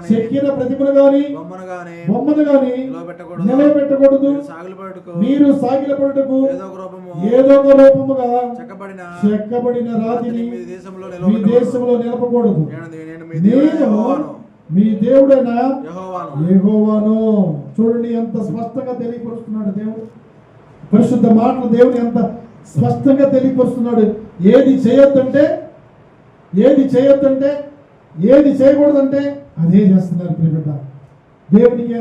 చెక్కిన ప్రతిమను గాని బొమ్మను గాని నిలబెట్టకూడదు. మీరు సాగిలపడుటకు ఏదో ఒక రూపముగా చెక్కబడిన రాతిని మీ దేశంలో నిలపకూడదు. నేను మీ దేవుడైన యెహోవాను. చూడండి ఎంత స్పష్టంగా తెలియపరుస్తున్నాడు దేవుడు. పరిశుద్ధ మాటలు దేవుడు ఎంత స్పష్టంగా తెలియపరుస్తున్నాడు. ఏది చేయొద్దంటే ఏది చేయకూడదంటే అదే చేస్తున్నారు. ప్రియబిడ్డ, దేవునికి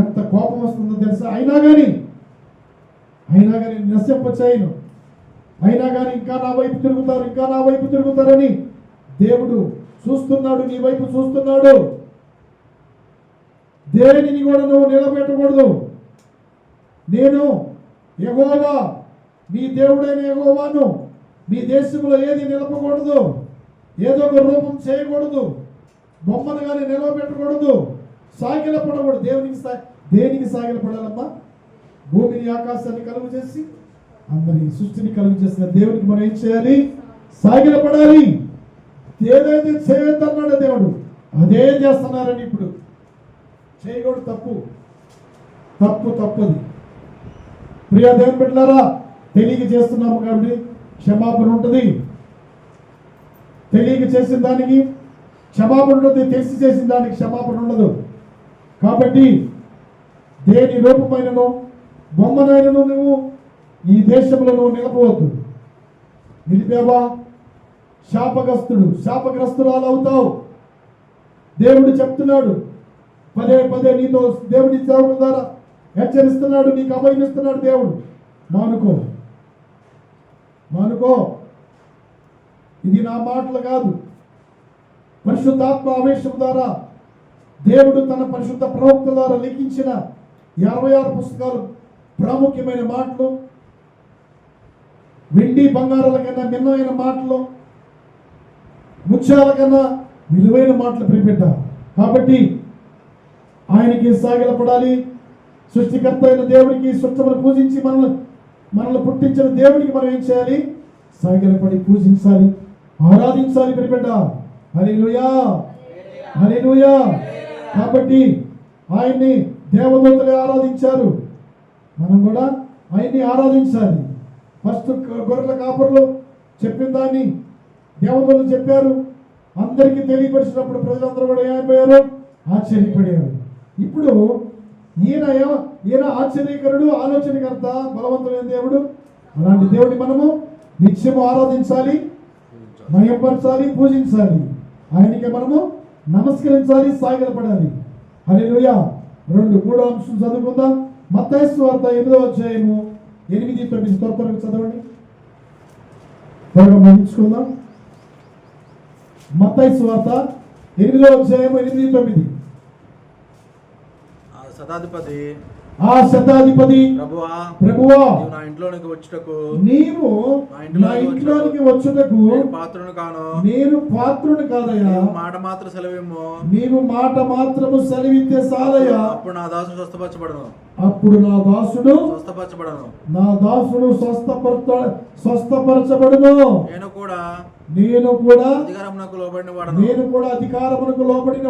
ఎంత కోపం వస్తుందో తెలుసా? అయినా కానీ నశింపచేయను, అయినా కానీ ఇంకా నా వైపు తిరుగుతారని దేవుడు చూస్తున్నాడు, నీ వైపు చూస్తున్నాడు. దేనిని కూడా నువ్వు నిలబెట్టకూడదు. నేను యెహోవా మీ దేవుడైన యెహోవాను. మీ దేశంలో ఏది నిలపకూడదు, ఏదో ఒక రూపం చేయకూడదు, బొమ్మను కానీ నిలబెట్టకూడదు, సాగిలపడకూడదు. దేనికి సాగిలపడాలమ్మా? భూమిని ఆకాశాన్ని కలుగు చేసి అందరి సృష్టిని కలుగు చేసిన దేవునికి మనం ఏం చేయాలి? సాగిలపడాలి. ఏదైతే చేయొద్దన్నాడో దేవుడు అదే చేస్తున్నారని ఇప్పుడు చేయకూడదు. తప్పది. ప్రియ దేవుని బిడ్డలారా, తెలియక చేస్తున్నాము కాబట్టి క్షమాపణ ఉంటుంది. తెలియక చేసిన దానికి క్షమాపణ ఉంటుంది, తెలిసి చేసిన దానికి క్షమాపణ ఉండదు. కాబట్టి దేని రూపమైనను బొమ్మనైనను నువ్వు ఈ దేశంలో నువ్వు నిలపవద్దు. నిలిపావా శాపగ్రస్తురాలు అవుతావు. దేవుడు చెప్తున్నాడు, పదే నీతో దేవుడి సేవకుల ద్వారా హెచ్చరిస్తున్నాడు, నీకు అభయమిస్తున్నాడు దేవుడు. మానుకో. ఇది నా మాటలు కాదు, పరిశుద్ధాత్మ ఆవేశం ద్వారా దేవుడు తన పరిశుద్ధ ప్రవక్త ద్వారా లిఖించిన 26 పుస్తకాలు ప్రాముఖ్యమైన మాటలు, వెండి బంగారాల కన్నా భిన్నమైన మాటలు, ముత్యాల కన్నా విలువైన మాటలు ప్రియబిడ్డ. కాబట్టి ఆయనకి సాగిలపడాలి. సృష్టికర్త అయిన దేవుడికి సృష్టమును పూజించి మనల్ని పుట్టించిన దేవుడికి మనం ఏం చేయాలి? సాగిలపడి పూజించాలి, ఆరాధించాలి ప్రియబిడ్డ. హల్లెలూయా. కాబట్టి ఆయన్ని దేవదూతలే ఆరాధించారు, మనం కూడా ఆయన్ని ఆరాధించాలి. ఫస్ట్ గొర్రెల కాపరులు చెప్పిన దాన్ని దేవదూతలు చెప్పారు, అందరికీ తెలియపరిచినప్పుడు ప్రజలందరూ కూడా ఏమైపోయారు? ఆశ్చర్యపడారు. ఇప్పుడు ఈయన ఆశ్చర్యకరుడు, ఆలోచనకర్త, బలవంతుడైన దేవుడు. అలాంటి దేవుడిని మనము నిత్యము ఆరాధించాలి, మహిమపరచాలి, పూజించాలి. ఆయనకి మనము నమస్కరించాలి, సాగిలపడాలి. హల్లెలూయా. 3 అంశం చదువుకుందాం. మత్తయి సువార్త 8వ అధ్యాయము 8-9 త్వరగా చదవండి, త్వరగా ముగించుకుందాం. మత్తయి సువార్త 8వ అధ్యాయము 8-9. ఆ శతాధిపతి ప్రభువా నా ఇంట్లోనికి వచ్చుటకు నేను పాత్రుని కాదయ్యా, మాట మాత్రం సెలవేమో, నీవు మాట మాత్రము సెలవిస్తే చాలయ్యా. అప్పుడు నా దాసుడు స్వస్థపరచబడను, నా దాసుడు స్వస్థపరచబడును. నేను కూడా అధికారమునకు లోబడిన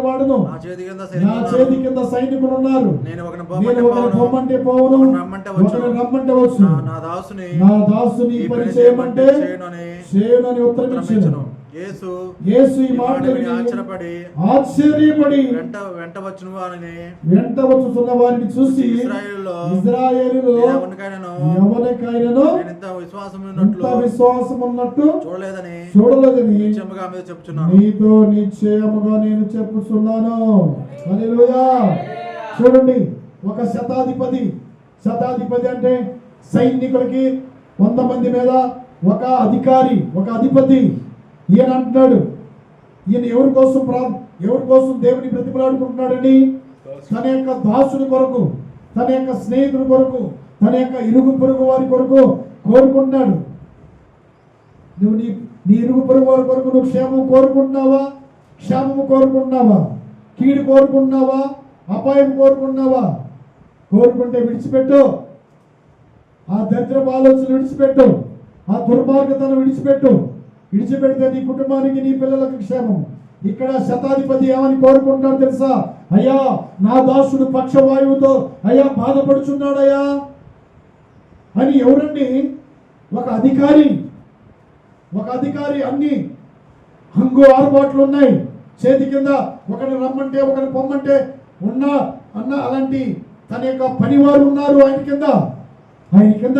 వాడును. నా చేతి కింద సైనికులు ఉన్నారు. నేను ఒకరిని పొమ్మంటే పోవును, ఒకరిని రమ్మంటే వచ్చు. నా దాసుని పని చేయమంటే చేయనని ఉత్తరం ఇచ్చాను. యేసు ఈ మాట విని ఆశ్చర్యపడి వెంట వచ్చును వచ్చుచున్న వారిని చూసి ఇశ్రాయేలులో ఎవరికైనాను ఇంత విశ్వాసం ఉన్నట్టు చూడలేదని నిశ్చయముగా మీద చెప్పుచున్నాను. నీతో నిశ్చయముగా నేను చెప్పుచున్నాను. హల్లెలూయా. చూడండి, ఒక శతాధిపతి అంటే సైనికులకి 100 మంది మీద ఒక అధికారి, ఒక అధిపతి. ఈయన అంటున్నాడు, ఈయన ఎవరి కోసం దేవుని బ్రతిమలాడుకుంటున్నాడని? తన యొక్క దాసుని కొరకు, తన యొక్క స్నేహితుడి కొరకు, తన యొక్క ఇరుగు పొరుగు వారి కొరకు కోరుకుంటున్నాడు. నువ్వు నీ ఇరుగు పొరుగు వారి కొరకు నువ్వు క్షేమం కోరుకుంటున్నావా? క్షేమము కోరుకుంటున్నావా? కీడు కోరుకుంటున్నావా? అపాయం కోరుకుంటున్నావా? కోరుకుంటే విడిచిపెట్టు. ఆ దరిద్రపు ఆలోచనలు విడిచిపెట్టు. ఆ దుర్మార్గతను విడిచిపెడితే నీ కుటుంబానికి, నీ పిల్లలకు క్షేమం. ఇక్కడ శతాధిపతి ఏమని కోరుకుంటాడు తెలుసా? అయ్యా, నా దాసుడు పక్షవాయువుతో అయ్యా బాధపడుచున్నాడయ్యా అని. ఎవరండి? ఒక అధికారి. అన్ని హంగు ఆరుబాట్లు ఉన్నాయి. చేతి కింద ఒకరిని రమ్మంటే ఒకరిని పొమ్మంటే అన్న అలాంటి తన యొక్క పనివారు ఉన్నారు ఆయన కింద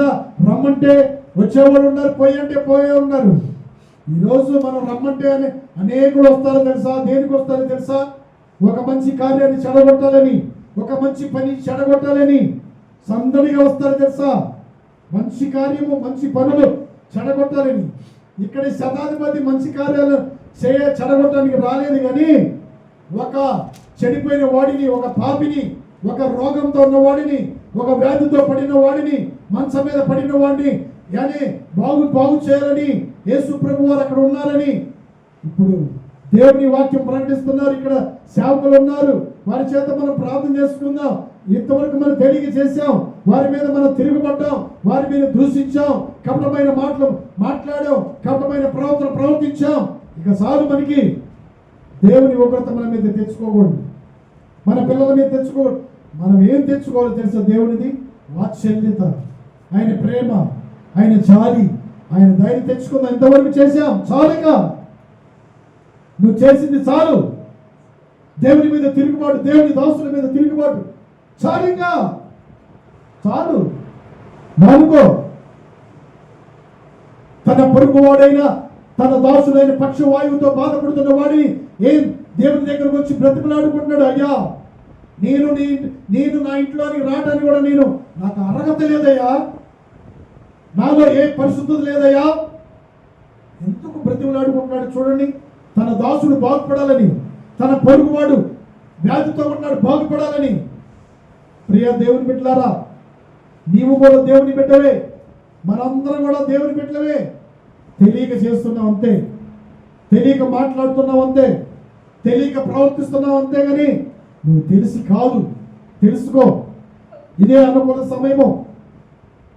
రమ్మంటే వచ్చేవాళ్ళు ఉన్నారు, పోయంటే పోయే ఉన్నారు. ఈరోజు మనం రమ్మంటే అనేకులు వస్తారో తెలుసా? దేనికి వస్తారో తెలుసా? ఒక మంచి కార్యాన్ని చెడగొట్టాలని, ఒక మంచి పని చెడగొట్టాలని సందడిగా వస్తారు తెలుసా? మంచి కార్యము, మంచి పనులు చెడగొట్టాలని. ఇక్కడ శతాధిపతి మంచి కార్యాలు చెడగొట్టడానికి రాలేదు, కానీ ఒక చెడిపోయిన వాడిని, ఒక పాపిని, ఒక రోగంతో ఉన్న వాడిని, ఒక వ్యాధితో పడిన వాడిని, మంచం మీద పడిన వాడిని కానీ బాగు చేయాలని యేసు ప్రభు వారు అక్కడ ఉన్నారని ఇప్పుడు దేవుని వాక్యం ప్రకటిస్తున్నారు. ఇక్కడ సేవకులు ఉన్నారు, వారి చేత మనం ప్రార్థన చేసుకుందాం. ఇంతవరకు మనం తెలియ చేశాం, వారి మీద మనం తిరుగుబడ్డాం, వారి మీద దూషించాం, కపటమైన మాటలు మాట్లాడాం, కపటమైన ప్రవర్తించాం. ఇక సాగు మనకి దేవుని ఉగ్రత మన మీద తెచ్చుకోకూడదు, మన పిల్లల మీద తెచ్చుకోకూడదు. మనం ఏం తెచ్చుకోవాలో తెలుసా? దేవునిది వాత్సల్యత, ఆయన ప్రేమ, ఆయన జాలి, ఆయన ధైర్యం తెచ్చుకుందాం. ఇంతవరకు చేశాం, చాలుగా నువ్వు చేసింది చాలు. దేవుని మీద తిరుగుబాటు, దేవుని దాసుల మీద తిరుగుబాటు చాలుగా చాలు. నాలుగో, తన పొరుగువాడైన తన దాసుడైన పక్షవాయువుతో బాధపడుతున్న వాడిని ఏం దేవుని దగ్గరకు వచ్చి బ్రతిమలాడుకుంటున్నాడు. అయ్యా, నేను నా ఇంట్లోనికి రావడానికి కూడా నాకు అర్హత లేదయ్యా, నాలో ఏ పరిశుద్ధత లేదయ్యా. ఎందుకు బ్రతిమలాడుకుంటున్నాడు చూడండి. తన దాసుడు బాగుపడాలని, తన పొరుగువాడు వ్యాధితో ఉన్నాడు బాగుపడాలని. ప్రియ దేవుని బిడ్డలారా, నీవు కూడా దేవుని బిడ్డవే, మనందరం కూడా దేవుని బిడ్డలవే. తెలియక చేస్తున్నాం అంతే, తెలియక మాట్లాడుతున్నాం అంతే, తెలియక ప్రవర్తిస్తున్నాం అంతే. కానీ నువ్వు తెలిసి కాదు, తెలుసుకో. ఇదే అనుకూల సమయము.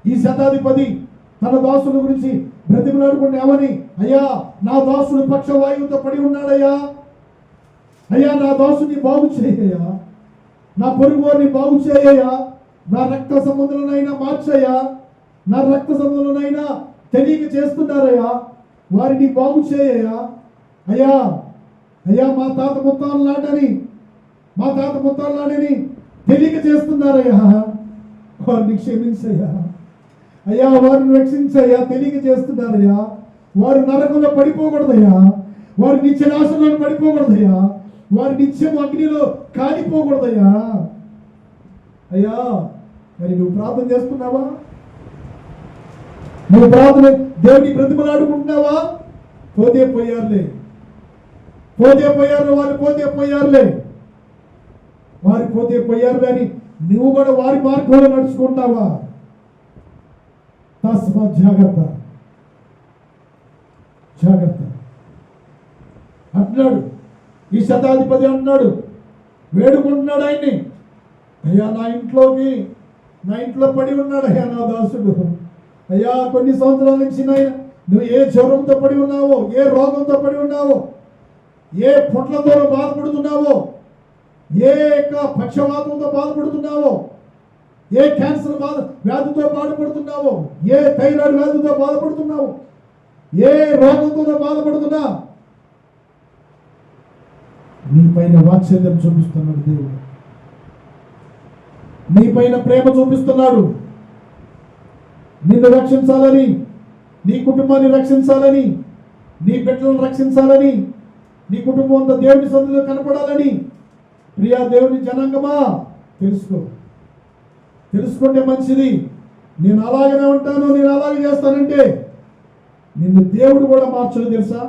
ఈ శతాధిపతి తన దాసుల గురించి బ్రతిమలాడుకుంటే ఏమని? అయ్యా, నా దాసుడు పక్షవాయువుతో పడి ఉన్నాడయ్యా, అయ్యా నా దాసుని బాగు చేయయ్యా, నా పొరుగువారిని బాగు చేయయ్యా, నా రక్త సంబంధులనైనా మార్చయ్యా, నా రక్త సంబంధులనైనా తెలియక చేస్తున్నారయ్యా, వారిని బాగు చేయయ్యా. అయ్యా అయ్యా మా తాత ముత్తాలు నాటని తెలియక చేస్తున్నారయ్యా, వారిని క్షమించయ్యా. అయ్యా, వారిని రక్షించయ్యా, తెలియక చేస్తున్నారయ్యా. వారు నరకంలో పడిపోకూడదయ్యా, వారి నిత్య నాశనంలో పడిపోకూడదయ్యా, వారి నిత్యం అగ్నిలో కాలిపోకూడదయ్యా. అయ్యా, మరి నువ్వు ప్రార్థన చేస్తున్నావా? నువ్వు ప్రార్థన దేవుని బ్రతిమలాడుకుంటున్నావా? పోతే పోయారులే, వారు పోతే పోయారు కానీ నువ్వు కూడా వారి మార్గంలో నడుచుకుంటావా? తస్మాత్ జాగ్రత్త అంటున్నాడు. ఈ శతాధిపతి అంటున్నాడు, వేడుకుంటున్నాడు ఆయన్ని. అయ్యా, నా ఇంట్లో పడి ఉన్నాడు అయ్యా నా దాసుడు. అయ్యా, కొన్ని సంవత్సరాల నుంచి నువ్వు ఏ జ్వరంతో పడి ఉన్నావో, ఏ రోగంతో పడి ఉన్నావో, ఏ పుట్లతో బాధపడుతున్నావో, ఏ పక్షవాతంతో బాధపడుతున్నావో, ఏ క్యాన్సర్ వ్యాధితో బాధపడుతున్నావో, ఏ థైరాయిడ్ వ్యాధితో బాధపడుతున్నావో, ఏ రోగంతో బాధపడుతున్నా నీ పైన వాత్సల్యం చూపిస్తున్నాడు దేవుడు. నీ పైన ప్రేమ చూపిస్తున్నాడు. నిన్ను రక్షించాలని, నీ కుటుంబాన్ని రక్షించాలని, నీ బిడ్డలను రక్షించాలని, నీ కుటుంబం అంతా దేవుని సన్నిధిలో కనపడాలని. ప్రియా దేవుని జనాంగమా, తెలుసుకుంటే మంచిది. నేను అలాగనే ఉంటాను, నేను అలాగే చేస్తానంటే నిన్ను దేవుడు కూడా మార్చడు తెలుసా.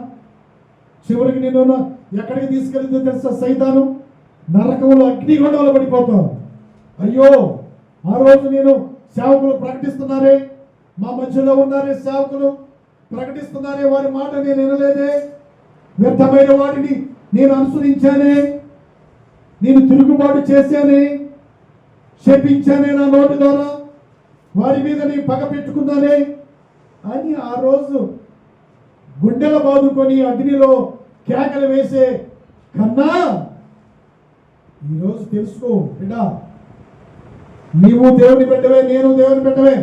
చివరికి నిన్ను ఎక్కడికి తీసుకెళ్తే తెలుసా, సైతాను నరకంలో అగ్నిగుండంలో పడిపోతావు. అయ్యో, ఆ రోజు నేను సేవకులు ప్రకటిస్తున్నారే, మా మధ్యలో ఉన్నారే సేవకులు ప్రకటిస్తున్నారే, వారి మాట నేను వినలేదే, వ్యర్థమైన వాటిని నేను అనుసరించానే, నేను తిరుగుబాటు చేశానే, శపించానే నా నోటి ద్వారా, వారి మీద నేను పగ పెట్టుకున్నానే అని ఆ రోజు గుండెల బాదుకొని అగ్నిలో కేకలు వేసే కన్నా ఈరోజు తెలుసుకో బిడ్డా, నీవు దేవుని బిడ్డవే, నేను దేవుని బిడ్డవే,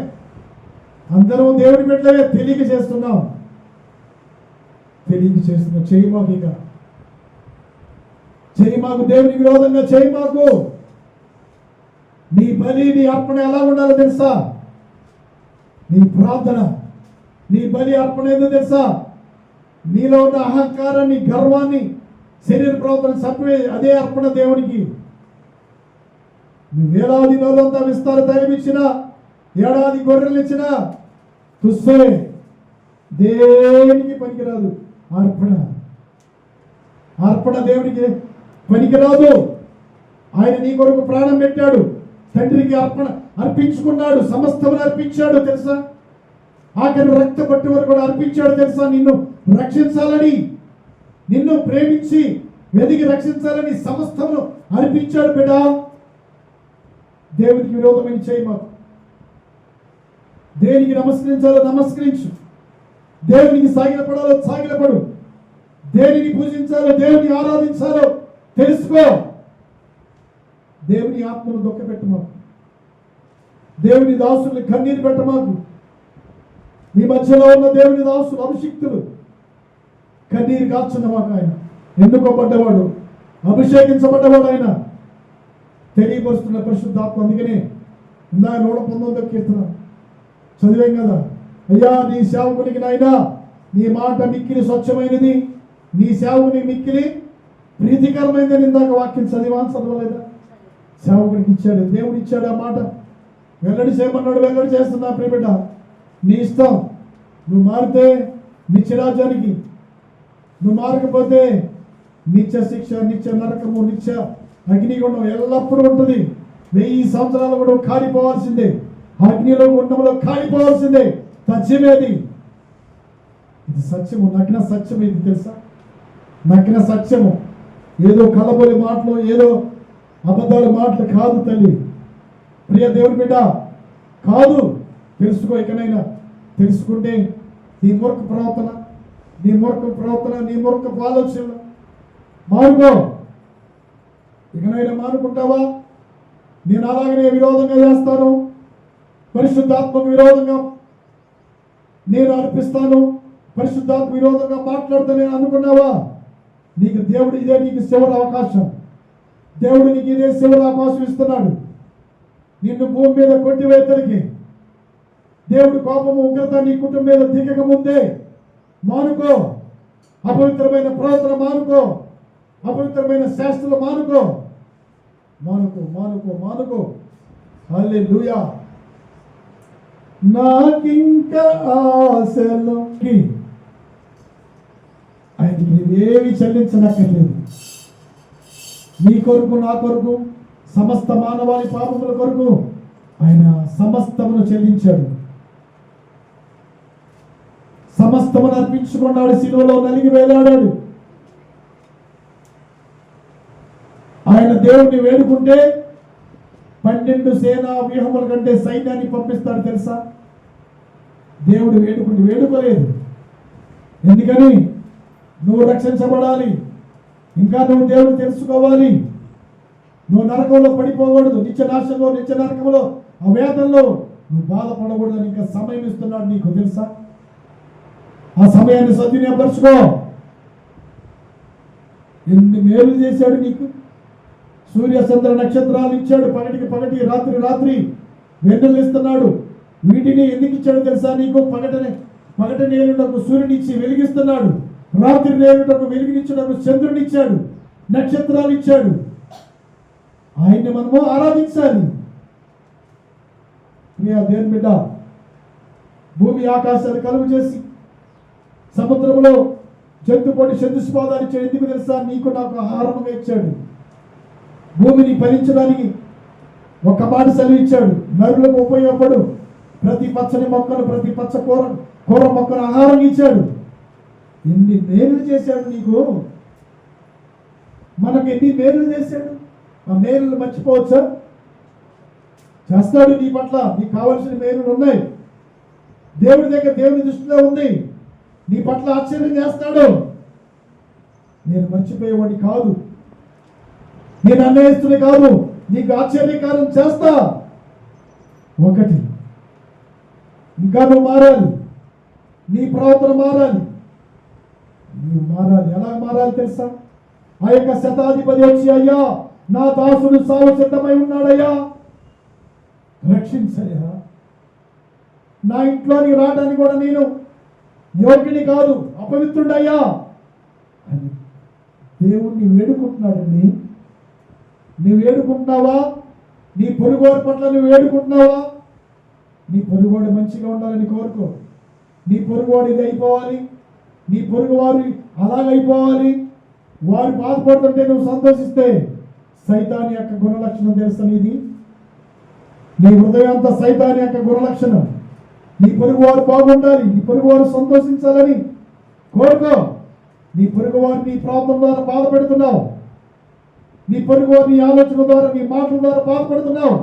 అందరూ దేవుని బిడ్డవే. తెలియక చేస్తున్నాం. చెయ్యి మాకు, ఇక చెయ్యి మాకు, దేవునికి విరోధంగా చెయ్యి మాకు. నీ బలి, నీ అర్పణ ఎలా ఉండాలో తెలుసా? నీ ప్రార్థన, నీ బలి అర్పణ ఏదో తెలుసా? నీలో ఉన్న అహంకారాన్ని, గర్వాన్ని, శరీర ప్రవర్తన చంపే అదే అర్పణ దేవునికి. నువ్వు వేలాది రోజులంతా విస్తార తైలం ఇచ్చినా, ఏడాది గొర్రెలు ఇచ్చినా తుస్సే, దేనికి పనికిరాదు. అర్పణ దేవునికి పనికిరాదు. ఆయన నీ కొరకు ప్రాణం పెట్టాడు, తండ్రికి అర్పించుకున్నాడు, సమస్తమును అర్పించాడు తెలుసా. ఆఖరి రక్త పట్టు వరకు కూడా అర్పించాడు తెలుసా. నిన్ను రక్షించాలని, నిన్ను ప్రేమించి వెదికి రక్షించాలని సమస్తమును అర్పించాడు బిడ్డ. దేవునికి విరోధమైన చేయి మాకు. దేనికి నమస్కరించాలో నమస్కరించు, దేవునికి సాగిలపడాలో సాగిలపడు, దేనిని పూజించాలో, దేవుని ఆరాధించాలో తెలుసుకో. దేవుని ఆత్మను దుఃఖపెట్టు మాకు, దేవుని దాసుల్ని కన్నీరు పెట్ట మాకు. మీ మధ్యలో ఉన్న దేవుని దాసులు, అభిషిక్తులు కన్నీరు కాచున్న మాకు. ఆయన ఎన్నుకోబడ్డవాడు, అభిషేకించబడ్డవాడు, ఆయన తెలియపరుస్తున్న పరిశుద్ధాత్మ. అందుకనే ఇందాక 119వ కీర్తన చదివాం కదా, అయ్యా నీ సేవకునికి నాయనా నీ మాట మిక్కిలి స్వచ్ఛమైనది, నీ సేవకుని మిక్కిలి ప్రీతికరమైనది. ఇందాక వాక్యం చదవలేదా? సేవకుడికి ఇచ్చాడు, దేవుడు ఇచ్చాడు ఆ మాట. వెల్లడి చేయమన్నాడు, వెల్లడి చేస్తున్నా. ప్రియబిడ్డ, నీ ఇష్టం. నువ్వు మారితే నిత్యరాజ్యానికి, నువ్వు మారకపోతే నిత్య శిక్ష, నిత్య నరకము, నిత్య అగ్నిగుండం ఎల్లప్పుడూ ఉంటుంది. 1000 సంవత్సరాలు కూడా కాలిపోవాల్సిందే, అగ్నిలో గుండంలో కాలిపోవాల్సిందే. సత్యమేది, ఇది సత్యము, నగ్న సత్యము. ఇది తెలుసా, నగ్న సత్యము. ఏదో కలబొలి మాటలు, ఏదో అబద్ధాల మాటలు కాదు తల్లి. ప్రియ దేవుని బిడ్డ కాదు. తెలుసుకో, ఇకనైనా తెలుసుకుంటే నీ మూర్ఖ ప్రవర్తన, నీ మూర్ఖ ఆలోచనలు మారుకో. ఇకనైనా మానుకుంటావా? నేను అలాగనే విరోధంగా చేస్తాను, పరిశుద్ధాత్మకు విరోధంగా నేను అర్పిస్తాను, పరిశుద్ధాత్మ విరోధంగా మాట్లాడుతా నేను అనుకున్నావా? నీకు దేవుడు ఇదే నీకు చివరి అవకాశం. దేవుడు నీకు ఇదే చివరి అవకాశం ఇస్తున్నాడు. నిన్ను భూమి మీద కొట్టివేతలకి దేవుడు కోపము, ఉగ్రత నీ కుటుంబం మీద దిగక ముందే మానుకో. అపవిత్రమైన ప్రవర్తన మానుకో, అపవిత్రమైన శాస్త్రాలు మానుకో. హల్లెలూయా. నాకింక ఆశలోకి ఆయనకి నువ్వేమి చెల్లించనక్కర్లేదు. నీ కొరకు, నా కొరకు, సమస్త మానవాళి పాపముల కొరకు ఆయన సమస్తమును చెల్లించాడు. సమస్తమును అర్పించుకున్నాడు, శిలువలో నలిగి వేలాడాడు. ఆయన దేవుణ్ణి వేడుకుంటే 12 సేనా వ్యూహముల కంటే సైన్యాన్ని పంపిస్తాడు తెలుసా. దేవుడు వేడుకోలేదు. ఎందుకని? నువ్వు రక్షించబడాలి, ఇంకా నువ్వు దేవుడు తెలుసుకోవాలి, నువ్వు నరకంలో పడిపోకూడదు, నిత్య నరకంలో, ఆ వేదనలో నువ్వు బాధపడకూడదని ఇంకా సమయం ఇస్తున్నాడు నీకు తెలుసా. ఆ సమయాన్ని సద్వినియోగపరచుకో. ఎన్ని మేలు చేశాడు నీకు. సూర్య చంద్ర నక్షత్రాలు ఇచ్చాడు, పగటికి పగటి రాత్రి రాత్రి వెన్నెలు ఇస్తున్నాడు. వీటిని ఎందుకు ఇచ్చాడు తెలుసా నీకు? పగట నేలుటకు సూర్యుని ఇచ్చి వెలిగిస్తున్నాడు, రాత్రి నేలుటకు వెలిగినిచ్చుటకు చంద్రుని ఇచ్చాడు, నక్షత్రాలు ఇచ్చాడు. ఆయన్ని మనము ఆరాధించాలి. దేవుని బిడ్డ, భూమి ఆకాశాలు కలుగు చేసి సముద్రంలో జంతుకోటి చతుష్పాదాలు ఇచ్చాడు. ఎందుకు తెలుసా? నీకు నాకు ఆహారంగా ఇచ్చాడు. భూమిని ఫలించడానికి ఒక మాట సెలవు ఇచ్చాడు. నరులకు ఉపయోగపడు ప్రతి పచ్చని మొక్కను, ప్రతి పచ్చ కూర మొక్కను ఆహారం ఇచ్చాడు. ఎన్ని మేలు చేశాడు నీకు. మనకు ఎన్ని మేలు చేశాడు. ఆ మేలు మర్చిపోవచ్చా? చేస్తాడు నీ పట్ల. నీకు కావలసిన మేలులు ఉన్నాయి. దేవుడి దగ్గర, దేవుని దృష్టిలో ఉంది. నీ పట్ల ఆశ్చర్యం చేస్తాడు. నేను మర్చిపోయేవాడిని కాదు, నేను అన్యాయస్తుని కాదు, నీకు ఆశ్చర్యకారం చేస్తా. ఒకటి, ఇంకా నువ్వు మారాలి. నీ ప్రవర్తన మారాలి. నీవు మారాలి. ఎలా మారాలి తెలుసా? ఆ యొక్క శతాధిపతి వచ్చి, అయ్యా నా దాసుడు సావు సిద్ధమై ఉన్నాడయ్యా, రక్షించయ్యా, నా ఇంట్లోనికి రావడానికి కూడా నేను యోగ్యుని కాదు, అపవిత్రుడయ్యా అని దేవుణ్ణి వేడుకుంటున్నాడండి. నువ్వు వేడుకుంటున్నావా? నీ పొరుగువారి పట్ల నువ్వు వేడుకుంటున్నావా? నీ పొరుగువాడు మంచిగా ఉండాలని కోరుకో. నీ పొరుగువాడు ఇది అయిపోవాలి, నీ పొరుగువారు అలాగైపోవాలి. వారు బాధపడుతుంటే నువ్వు సంతోషిస్తే సైతాన్ యొక్క గుణలక్షణం తెలుసా నీది? నీ హృదయం అంతా సైతాన్ యొక్క గుణలక్షణం. నీ పొరుగువారు బాగుండాలి, నీ పొరుగువారు సంతోషించాలని కోరుకో. నీ పొరుగువారు నీ ప్రాంతం ద్వారా బాధపెడుతున్నావు, నీ పొరుగువారు నీ ఆలోచన ద్వారా, నీ మాటల ద్వారా బాధపడుతున్నావు.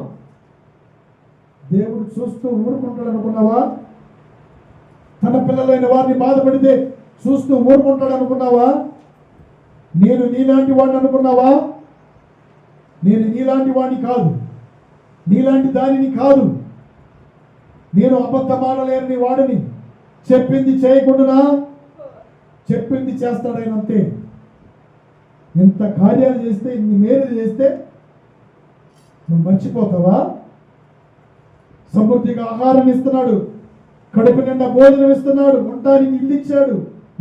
దేవుడు చూస్తూ ఊరుకుంటాడు అనుకున్నావా? తన పిల్లలైన వారిని బాధపడితే చూస్తూ ఊరుకుంటాడు అనుకున్నావా? నేను నీలాంటి వాడిని అనుకున్నావా? నేను నీలాంటి వాడిని కాదు, నీలాంటి దానిని కాదు. నేను అబద్ధమాడలేని వాడిని. చెప్పింది చేయకుండా చెప్పింది చేస్తాడైనంతే. ఎంత కార్యాలు చేస్తే, ఇన్ని మేలు చేస్తే నువ్వు మర్చిపోతావా? సమృద్ధిగా ఆహారం ఇస్తున్నాడు, కడుపు నిండా భోజనం ఇస్తున్నాడు, ఉండడానికి ఇల్లు ఇచ్చాడు,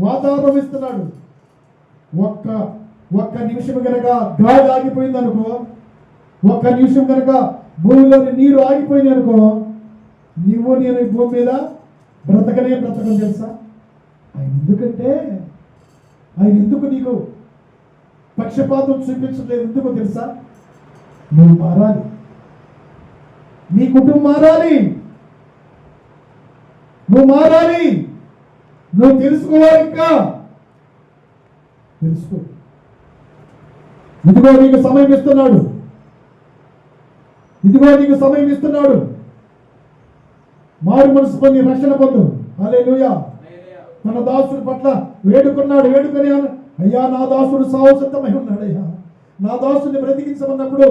వాతావరణం ఇస్తున్నాడు. ఒక్క నిమిషం కనుక గాలి ఆగిపోయింది అనుకో, ఒక్క నిమిషం కనుక భూమిలోని నీరు ఆగిపోయింది అనుకో, నువ్వు నేను ఈ భూమి మీద బ్రతకం తెలుసా? ఆయన ఎందుకు నీకు పక్షపాతం చూపించలేదు? ఎందుకు తెలుసా? నువ్వు మారాలి, నీ కుటుంబం మారాలి, నువ్వు మారాలి. నువ్వు తెలుసుకోవాలి. ఇంకా తెలుసుకో. ఇదిగో నీకు సమయం ఇస్తున్నాడు, ఇదిగో నీకు సమయం ఇస్తున్నాడు. మారు మనసు పొంది రక్షణ పొందు. హల్లెలూయా. తన దాసుడి పట్ల వేడుకుని అయ్యా నా దాసుడు సావు సిద్ధమై ఉన్నాడయ్యా, నా దాసుని బ్రతికించమన్నప్పుడు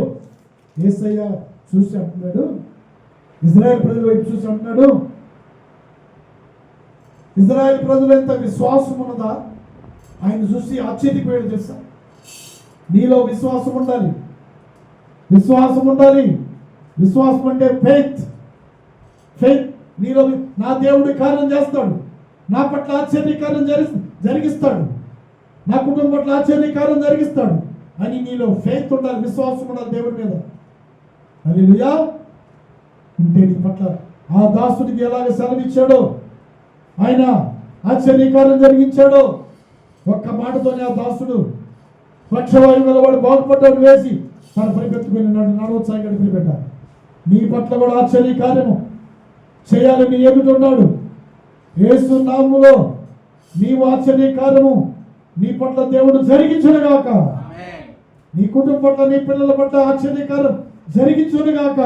యేసయ్య చూసి అంటున్నాడు, ఇజ్రాయెల్ ప్రజల వైపు చూసి అంటున్నాడు, ఇజ్రాయెల్ ప్రజలు ఎంత విశ్వాసం ఉన్నదా? ఆయన చూసి ఆశ్చర్యపోయాడు తెలుసా? నీలో విశ్వాసం ఉండాలి, విశ్వాసం ఉండాలి. విశ్వాసం అంటే ఫెయిత్. నీలో నా దేవుడి కార్యం చేస్తాడు, నా పట్ల ఆశ్చర్యకార్యం జరిగిస్తాడు, నా కుటుంబం పట్ల ఆశ్చర్యకార్యం జరిగిస్తాడు అని నీలో ఫెయిత్ ఉండాలి, విశ్వాసం ఉండాలి దేవుడి మీద. హల్లెలూయా. ఉంటే నీ పట్ల ఆ దాసుడికి ఎలాగ సెలవిచ్చాడో, ఆయన ఆశ్చర్యకార్యం జరిగించాడో, ఒక్క మాటతోనే ఆ దాసుడు పక్షవాయువు గలవాడు బాగుపడ్డాడు వేసి తన పరిపెత్తుకుని నడవచ్చాయి గడిపిపెట్ట. నీ పట్ల కూడా ఆశ్చర్యకార్యము చేయాలని ఎదుగుతున్నాడు. యేసు నామములో నీవు ఆశ్చర్యకార్యము నీ పట్ల దేవుడు జరిగించునుగాక. నీ కుటుంబం పట్ల, నీ పిల్లల పట్ల ఆశ్చర్యకార్యం జరిగించునుగాక.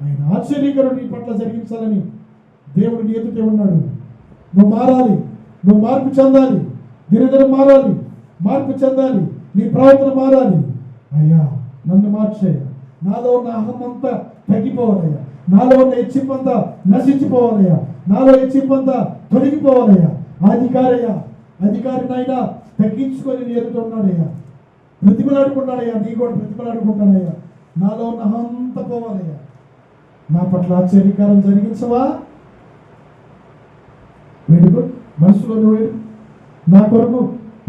ఆయన ఆశ్చర్యకార్యం నీ పట్ల జరిగించాలని దేవుడు నీ ఎదుటే ఉన్నాడు. నువ్వు మారాలి, నువ్వు మార్పు చెందాలి, దినదినం మారాలి, మార్పు చెందాలి, నీ ప్రవర్తన మారాలి. అయ్యా నన్ను మార్చేయ, నాలో ఉన్న అహం అంతా తగ్గిపోవాలయ్యా, నాలో ఉన్న హెచ్చింపంతా నశించిపోవాలయ్యా, నాలో హెచ్చింపంతా తొలగిపోవాలయ్యా. అధికారినైనా తగ్గించుకొని నీ ఎదుట ఉన్నాడయ్యా. ప్రతిమలాడుకున్నాడయ్యా, నీ కూడా ప్రతిమలాడుకుంటానయ్యా. నాలో ఉన్న అంత పోవాలయ్యా. నా పట్ల ఆశ్చర్యకారం జరిగించవా? వేడుకు మనసులోని వేడు నా కొరకు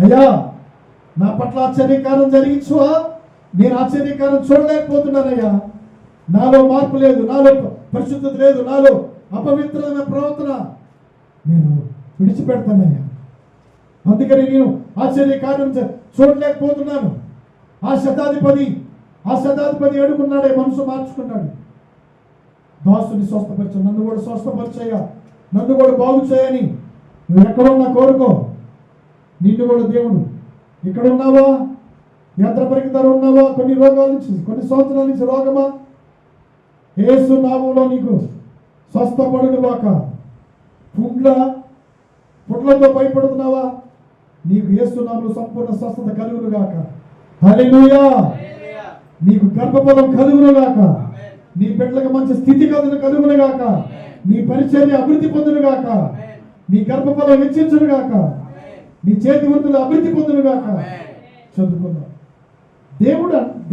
అయ్యా, నా పట్ల ఆశ్చర్యకారం జరిగించవా? నేను ఆశ్చర్యకారం చూడలేకపోతున్నానయ్యా. నాలో మార్పు లేదు, నాలో పరిశుద్ధత లేదు, నాలో అపవిత్రమైన ప్రవర్తన నేను విడిచిపెడతానయ్యా. అందుకని నేను ఆశ్చర్యకార్యం చూడలేకపోతున్నాను. ఆ శతాధిపతి అడుగున్నాడే, మనసు మార్చుకున్నాడు. దాసుని స్వస్థపరిచావు, నన్ను కూడా స్వస్థపరిచయ్యా, నన్ను కూడా బాగు చేయని. నువ్వు ఎక్కడున్నా కోరుకో, నిన్ను కూడా దేవుడు. ఇక్కడ ఉన్నావా? యంత్ర పరికరం ఉన్నావా? కొన్ని రోగాల నుంచి, కొన్ని సంవత్సరాల నుంచి రోగమా? యేసు నామములో నీకు స్వస్థపడును గాక. పుండ్లతో భయపడుతున్నావా? నీకు యేసు నామములో సంపూర్ణ స్వస్థత కలుగును గాక. హల్లెలూయా. నీకు గర్భఫలం కలుగును గాక. నీ బిడ్డలకు మంచి స్థితిగతులు కలుగును గాక. నీ పరిచర్య అభివృద్ధి పొందును గాక. నీ గర్భఫలం హెచ్చించును గాక. నీ చేతి వృత్తులు అభివృద్ధి పొందును గాక. చదువుకుందాం.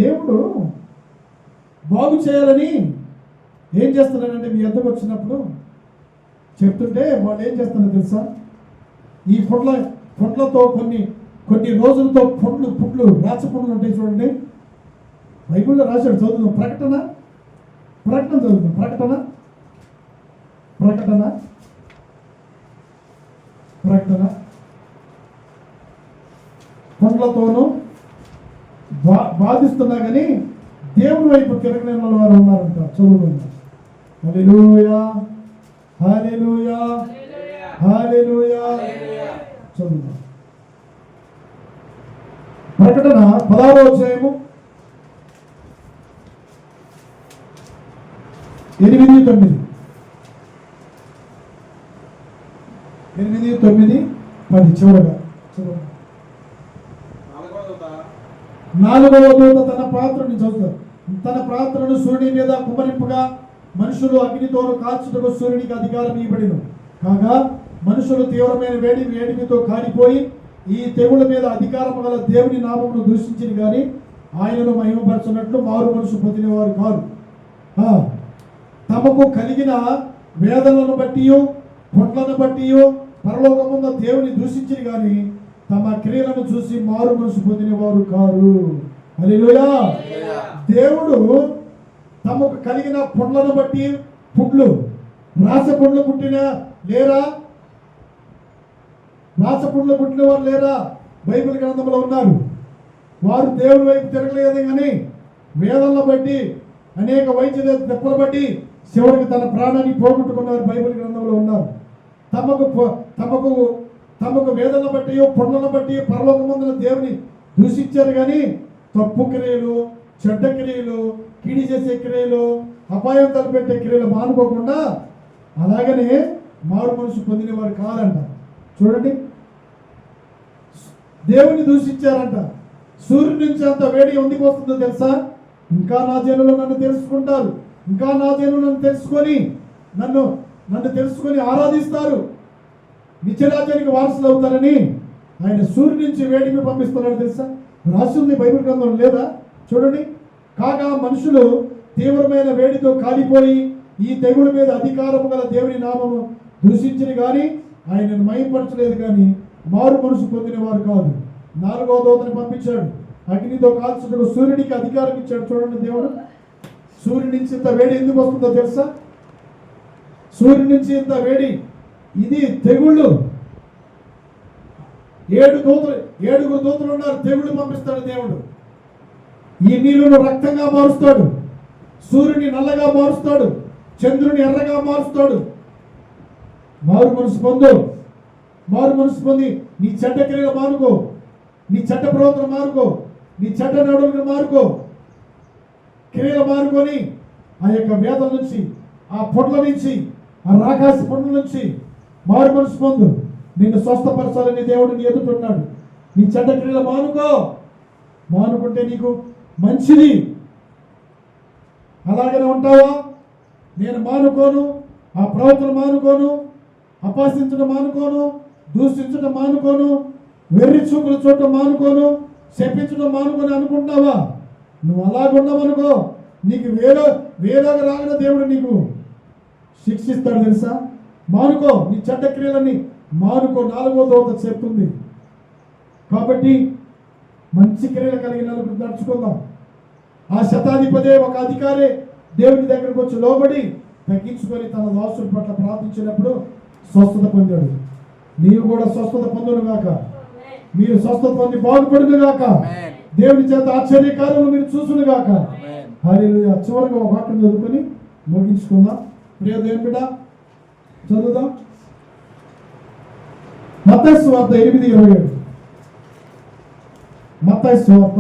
దేవుడు బాగు చేయాలని ఏం చేస్తున్నాడంటే, మీ ఎద్దకు వచ్చినప్పుడు చెప్తుంటే వాళ్ళు ఏం చేస్తున్నారో తెలుసా? ఈ పుండ్లతో కొన్ని రోజులతో పుండ్లు రాచపుండ్లు ఉంటాయి చూడండి. బైబిల్లో రాశాడు, చదువుతాం. ప్రకటన చదువుతాం. ప్రకటన పుండ్లతోనూ బాధిస్తున్నా కానీ దేవుని వైపు తిరగలేని వారు ఉన్నారంట. చదువుకుందాం. హల్లెలూయా, హల్లెలూయా, హల్లెలూయా. చదువుదాం. ప్రకటన 16వ అధ్యాయము 8, 9, 10 చివరగా. నాలుగవ దూత తన పాత్రను చదువుతారు. తన పాత్రను సూర్యుని మీద కుమ్మరింపగా మనుషులు అగ్నితోను కాల్చుటకు సూర్యునికి అధికారం ఇవ్వబడిను. కాగా మనుషులు తీవ్రమైన వేడిమితో కాలిపోయి ఈ తెగుల మీద అధికారము గల దేవుని నామమును దూషించింది కానీ ఆయనను మహిమపరచున్నట్లు మారు మనసు పొందినవారు కాదు. తమకు కలిగిన వేదనలను బట్టి పుండ్లను బట్టి పరలోకమున్న దేవుని దూషించింది కానీ తమ క్రియలను చూసి మారు మనసు పొందినవారు కారు. హల్లెలూయా. దేవుడు తమకు కలిగిన పుండ్లను బట్టి, రాసపుండ్లు పుట్టిన వారు లేరా? బైబిల్ గ్రంథంలో ఉన్నారు. వారు దేవుని వైపు తిరగలేదు కానీ వేదనలను బట్టి, అనేక వైద్య దెబ్బలు బట్టి చివరికి తన ప్రాణాన్ని పోగొట్టుకున్నారు. బైబిల్ గ్రంథంలో ఉన్నారు. తమకు వేదనలను బట్టి, పుండ్లను బట్టి పరలోకమందున దేవుని దూషించారు కానీ తప్పు క్రియలు, చెడ్డ క్రియలు, కీడి చేసే క్రియలు, అపాయం తలపెట్టే క్రియలు మానుకోకుండా అలాగనే మారు మనసు పొందిన వారు కాదంట. చూడండి, దేవుని దూషించారంట. సూర్యుడి నుంచి అంత వేడి ఎందుకు వస్తుందో తెలుసా? ఇంకా నా జనులు నన్ను తెలుసుకుంటారు, ఇంకా నా జనులు నన్ను తెలుసుకొని ఆరాధిస్తారు, నిత్యరాజ్యానికి వారసులు అవుతారని ఆయన సూర్యుడి నుంచి వేడిని పంపిస్తున్నాడు. తెలుసా? రాసింది బైబిల్ గ్రంథం లేదా? చూడండి. కాగా మనుషులు తీవ్రమైన వేడితో కాలిపోయి ఈ తెగుల మీద అధికారము గల దేవుని నామము దూషించిన కానీ ఆయనను మహిమపరచలేదు కానీ మారు మనసు పొందిన వారు కాదు. 4వ దూతని పంపించాడు, అగ్నితో కాల్చుటకు సూర్యుడికి అధికారం ఇచ్చాడు. చూడండి, దేవుడు సూర్యుడి నుంచి ఇంత వేడి ఎందుకు వస్తుందో తెలుసా? సూర్యుడి నుంచి ఇంత వేడి, ఇది తెగుళ్ళు. 7 దూతలు ఉన్నారు. తెగుళ్ళు పంపిస్తాడు దేవుడు. ఈ నీళ్లను రక్తంగా మారుస్తాడు, సూర్యుని నల్లగా మారుస్తాడు, చంద్రుని ఎర్రగా మారుస్తాడు. మారు మనసు పొంది నీ చెడ్డ క్రియలు మానుకో, నీ చెడ్డ ప్రవర్తన మానుకో, నీ చెడ్డ నడువులను మానుకో, క్రియలు మానుకొని ఆ యొక్క వేదల నుంచి, ఆ పొట్ల నుంచి, ఆ రాకాసి పొట్ల నుంచి మారు మనసు పొందు. నిన్ను స్వస్థపరచాలని దేవుడు నీ ఎదుగుతున్నాడు. నీ చెడ్డ క్రియలు మానుకుంటే నీకు మంచిది. అలాగనే ఉంటావా? నేను మానుకోను, ఆ ప్రవర్తన మానుకోను, అపహసించడం మానుకోను, దూషించడం మానుకోను, వెర్రి చూపులు చూడటం మానుకోను, శపించడం మానుకొని అనుకుంటున్నావా? నువ్వు అలాగున్నావనుకో నీకు వేరేగా రాగిన దేవుడు నీకు శిక్షిస్తాడు తెలుసా. మానుకో, నీ చెడ్డ క్రియలని మానుకో. 4వ దూత చెప్తుంది. కాబట్టి మంచి క్రియలు కలిగిన నడుచుకుందాం. ఆ శతాధిపదే ఒక అధికారే దేవుని దగ్గరకు వచ్చి లోబడి తగ్గించుకొని తన దాసుల పట్ల ప్రార్థించినప్పుడు స్వస్థత పొందాడు. నీవు కూడా స్వస్థత పొందును గాక, మీరు స్వస్థత పొంది బాగుపడును గాక, దేవుని చేత ఆశ్చర్యకారులు మీరు చూసును గాక. హల్లెలూయా. చివరిగా ఒక వాక్యం చదువుకొని ముగించుకుందాం. ప్రియ దేవుని బిడ్డ చదువుదాం. మత్తయి సువార్త 8:27. మత్తయి సువార్త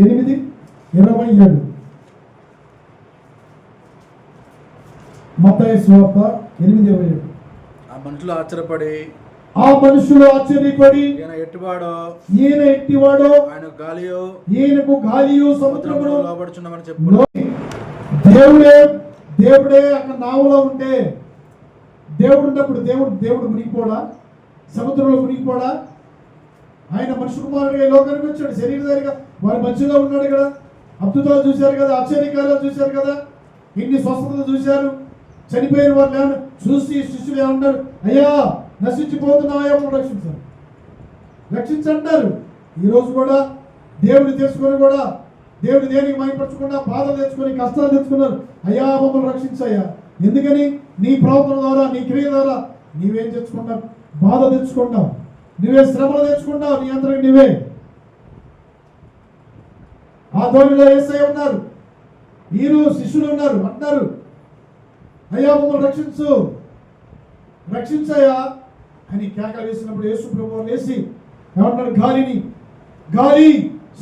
8:27. మత్తయి సువార్త 8:27. ఆ మనుషులు ఆశ్చర్యపడి ఈయన ఎట్టివాడో ఈయనకు గాలియు సముద్రమును లోబడుచున్నామని చెప్పు. దేవుడే అక్కడ నావలో ఉంటే, దేవుడు ఉన్నప్పుడు దేవుడు మునిగిపోడా? సముద్రంలో మునిగిపోడా? ఆయన మనుషు కుమారుడిగా ఈ లోకానికి వచ్చాడు, శరీరధారిగా వారి మధ్యలో ఉన్నాడు కదా. అద్భుతాలు చూశారు కదా, ఆశ్చర్యకార్యాలు చూశారు కదా, ఇన్ని స్వస్థతలు చూశారు. చనిపోయిన వాళ్ళు చూసి శిష్యులు ఏమంటారు? అయ్యా నశించిపోతున్నాయా, రక్షించంటారు. ఈరోజు కూడా దేవుని తెచ్చుకొని కూడా దేవుని దేనికి మైపరచకుండా బాధలు తెచ్చుకొని కష్టాలు తెచ్చుకున్నారు. అయ్యా మమ్మల్ని రక్షించయ్యా. ఎందుకని? నీ ప్రవర్తన ద్వారా, నీ క్రియ ద్వారా నీవేం తెచ్చుకున్నావు? బాధ తెచ్చుకున్నావు, నువ్వే శ్రమలు తెచ్చుకున్నావు, నీ అంతరికి నీవే. ఆ ధోనిలో యేసయ్య ఉన్నారు, వీరు శిష్యులు ఉన్నారు. అంటారు అయ్యా మమ్మల్ని రక్షించయ్యా అని కేకలు వేసినప్పుడు యేసు ప్రభువు లేచి ఏమంటారు? గాలి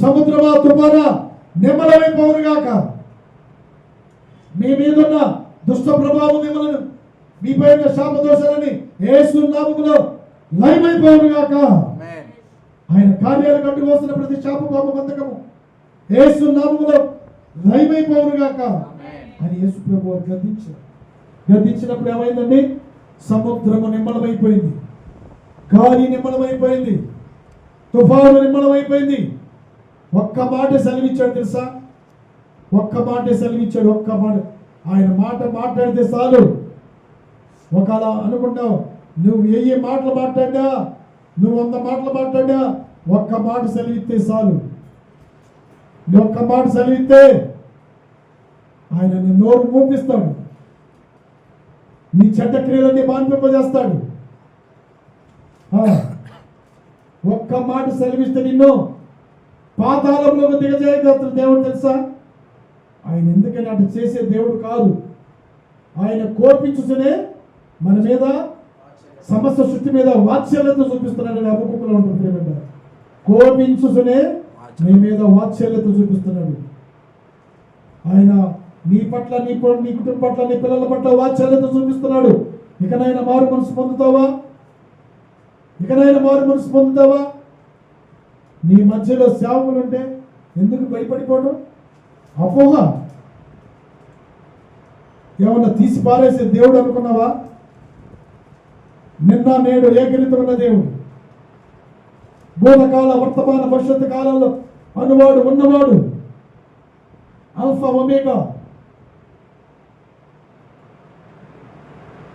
సముద్రమా తుఫానా నిమ్మలమైపోవునుగాక, మీ మీదున్న దుష్ట ప్రభావం మిమ్మల్ని మీపై ఉన్న శాపదోషాలని యేసు నామములో లయమైపోవునుగాక. ఆయన కార్యాలు కట్టుకోసిన ప్రతి శాప పాప బంధకము యేసు నామములో లయమైపోవునుగాక అని యేసు ప్రభువు గద్దించినప్పుడు ఏమైందండి? సముద్రము నిమ్మలమైపోయింది, గాలి నిమ్మలమైపోయింది, తుఫాను నిమ్మలమైపోయింది. ఒక్క మాట సెలవిచ్చాడు తెలుసా? ఒక్క మాట సెలవిచ్చాడు. ఒక్క మాట, ఆయన మాట మాట్లాడితే చాలు. ఒకవేళ అనుకుంటావు నువ్వు 1000 మాటలు మాట్లాడా, నువ్వు 100 మాటలు మాట్లాడా, ఒక్క మాట సెలవిస్తే చాలు. నువ్వు ఒక్క మాట సెలవిస్తే ఆయన నీ నోరు మూపిస్తాడు, నీ చెడ్డ క్రియలన్నీ మాన్పింపజేస్తాడు. ఒక్క మాట సెలవిస్తే నిన్ను పాతాళంలోకి దిగజేయగలుగుతాడు దేవుడు తెలుసా. ఆయన ఎందుకని అటు చేసే దేవుడు కాదు. ఆయన కోపించుకునే మన మీద, సమస్త సృష్టి మీద వాత్సల్యత చూపిస్తున్నాడు. అబద్ధంలో ఉంటుంది, కోపించుకునే నీ మీద వాత్సల్యత చూపిస్తున్నాడు. ఆయన నీ పట్ల, నీ కుటుంబం పట్ల, నీ పిల్లల పట్ల వాత్సల్యత చూపిస్తున్నాడు. ఇకనైనా మారు మనసు పొందుతావా? నీ మధ్యలో సేవకులు ఉంటే ఎందుకు భయపడిపోవడం? అపోహ ఏమన్నా తీసి పారేసే దేవుడు అనుకున్నావా? నిన్న నేడు ఏకరీతం ఉన్న దేవుడు, భూతకాల వర్తమాన భవిష్యత్తు కాలంలో అనువాడు ఉన్నవాడు, ఆల్ఫా ఒమేగా,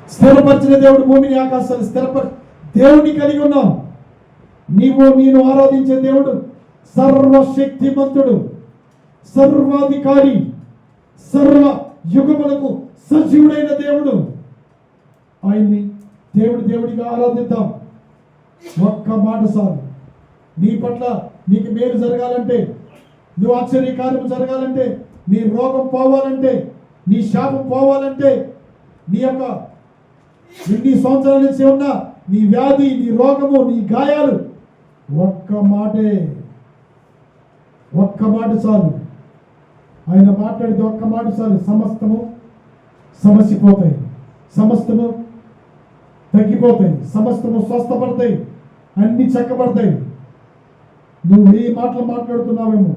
స్థిరపరిచిన దేవుడు, భూమిని ఆకాశాలు దేవుడిని కలిగి ఉన్నాం. నేను ఆరాధించే దేవుడు సర్వశక్తిమంతుడు, సర్వాధికారి, సర్వ యుగములకు సజీవుడైన దేవుడు. ఆయన్ని దేవుడిగా ఆరాధిద్దాం. ఒక్క మాట చాలు. నీ పట్ల నీకు మేలు జరగాలంటే, నువ్వు ఆశ్చర్యకార్యం జరగాలంటే, నీ రోగం పోవాలంటే, నీ శాపం పోవాలంటే, నీ యొక్క ఎన్ని సంవత్సరాల నుంచి ఉన్న నీ వ్యాధి, నీ రోగము, నీ గాయాలు, ఒక్క మాట చాలు. ఆయన మాట్లాడితే ఒక్క మాట చాలు. సమస్తము సమసిపోతాయి, సమస్తము తగ్గిపోతాయి, సమస్తము స్వస్థపడతాయి, అన్ని చక్కబడతాయి. నువ్వు 1000 మాటలు మాట్లాడుతున్నావేమో,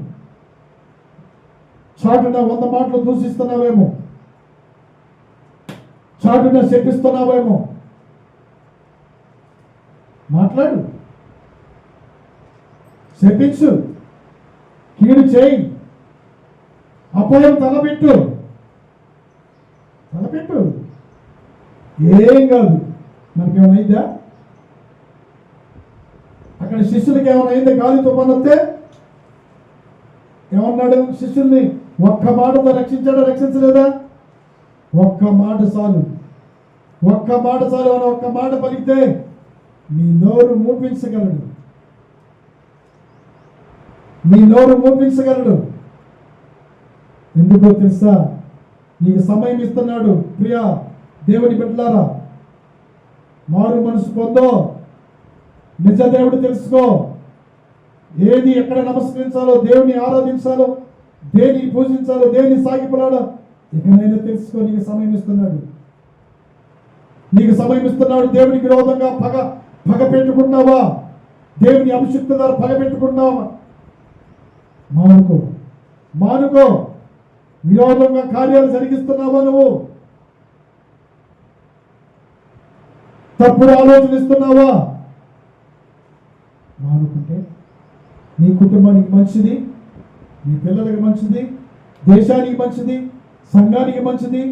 చాటున 100 మాటలు దూషిస్తున్నావేమో, చాటున శపిస్తున్నావేమో. మాట్లాడు. శపించు, కీడు చేయి, అపాయం తలపెట్టు. ఏం కాదు. మనకేమైనా అయిందా? అక్కడ శిష్యులకి ఏమైనా అయిందా? గాలి తుఫాను వస్తే ఏమన్నాడు? శిష్యుల్ని ఒక్క మాటతో రక్షించాడా? రక్షించలేదా? ఒక్క మాట చాలు. అని ఒక్క మాట పలికితే నీ నోరు మూపించగలడు. ఎందుకో తెలుసా? నీకు సమయం ఇస్తున్నాడు. ప్రియా దేవుని బిడ్డలారా, మారు మనసు పొందో, నిజ దేవుడు తెలుసుకో. ఏది ఎక్కడ నమస్కరించాలో, దేవుని ఆరాధించాలో, దేని పూజించాలో, దేని సాగిపడాలో ఇకనైనా తెలుసుకో. నీకు సమయం ఇస్తున్నాడు. దేవునికి విరోధంగా పగ పెట్టుకున్నావా? దేవుని అభిషిక్త ద్వారా పగ పెట్టుకున్నావా? మానుకో. విరోధంగా కార్యాలు జరిగిస్తున్నావా? నువ్వు తప్పుడు ఆలోచనిస్తున్నావా? మానుకుంటే నీ కుటుంబానికి మంచిది, నీ పిల్లలకి మంచిది, దేశానికి మంచిది, సంఘానికి మంచిది,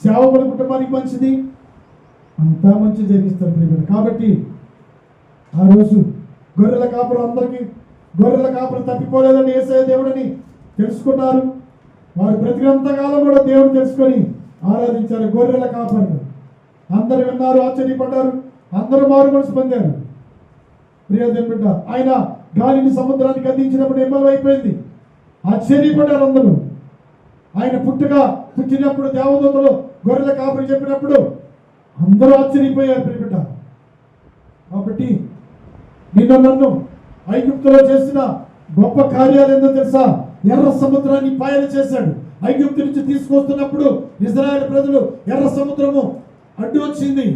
సేవకుల కుటుంబానికి మంచిది, అంతా మంచి జరిగిస్తారు. కాబట్టి ఆ రోజు గొర్రెల కాపురం తప్పిపోలేదని యేసయ్య దేవుడని తెలుసుకున్నారు. వారు బ్రతికినంతకాలం కూడా దేవుడు తెలుసుకొని ఆరాధించారు. గొర్రెల కాపరులు అందరూ విన్నారు, ఆశ్చర్యపడ్డారు, అందరూ మారు మనసు పొందారు. ప్రియ దేవుని బిడ్డ, ఆయన గాలిని సముద్రానికి అందించినప్పుడు ఏమైపోయింది? ఆశ్చర్యపడ్డారు అందరూ. ఆయన పుట్టినప్పుడు దేవదూతలు గొర్రెల కాపరి చెప్పినప్పుడు అందరూ ఆశ్చర్యపోయారు. ప్రియ బిడ్డ, కాబట్టి నన్ను ఐగుప్తులో చేసిన గొప్ప కార్యాలు ఏందో తెలుసా? ఎర్ర సముద్రాన్ని పాయలు చేశాడు. ఐగుప్తు నుంచి తీసుకొస్తున్నప్పుడు ఇశ్రాయేలు ప్రజలు ఎర్ర సముద్రము అడ్డు వచ్చింది.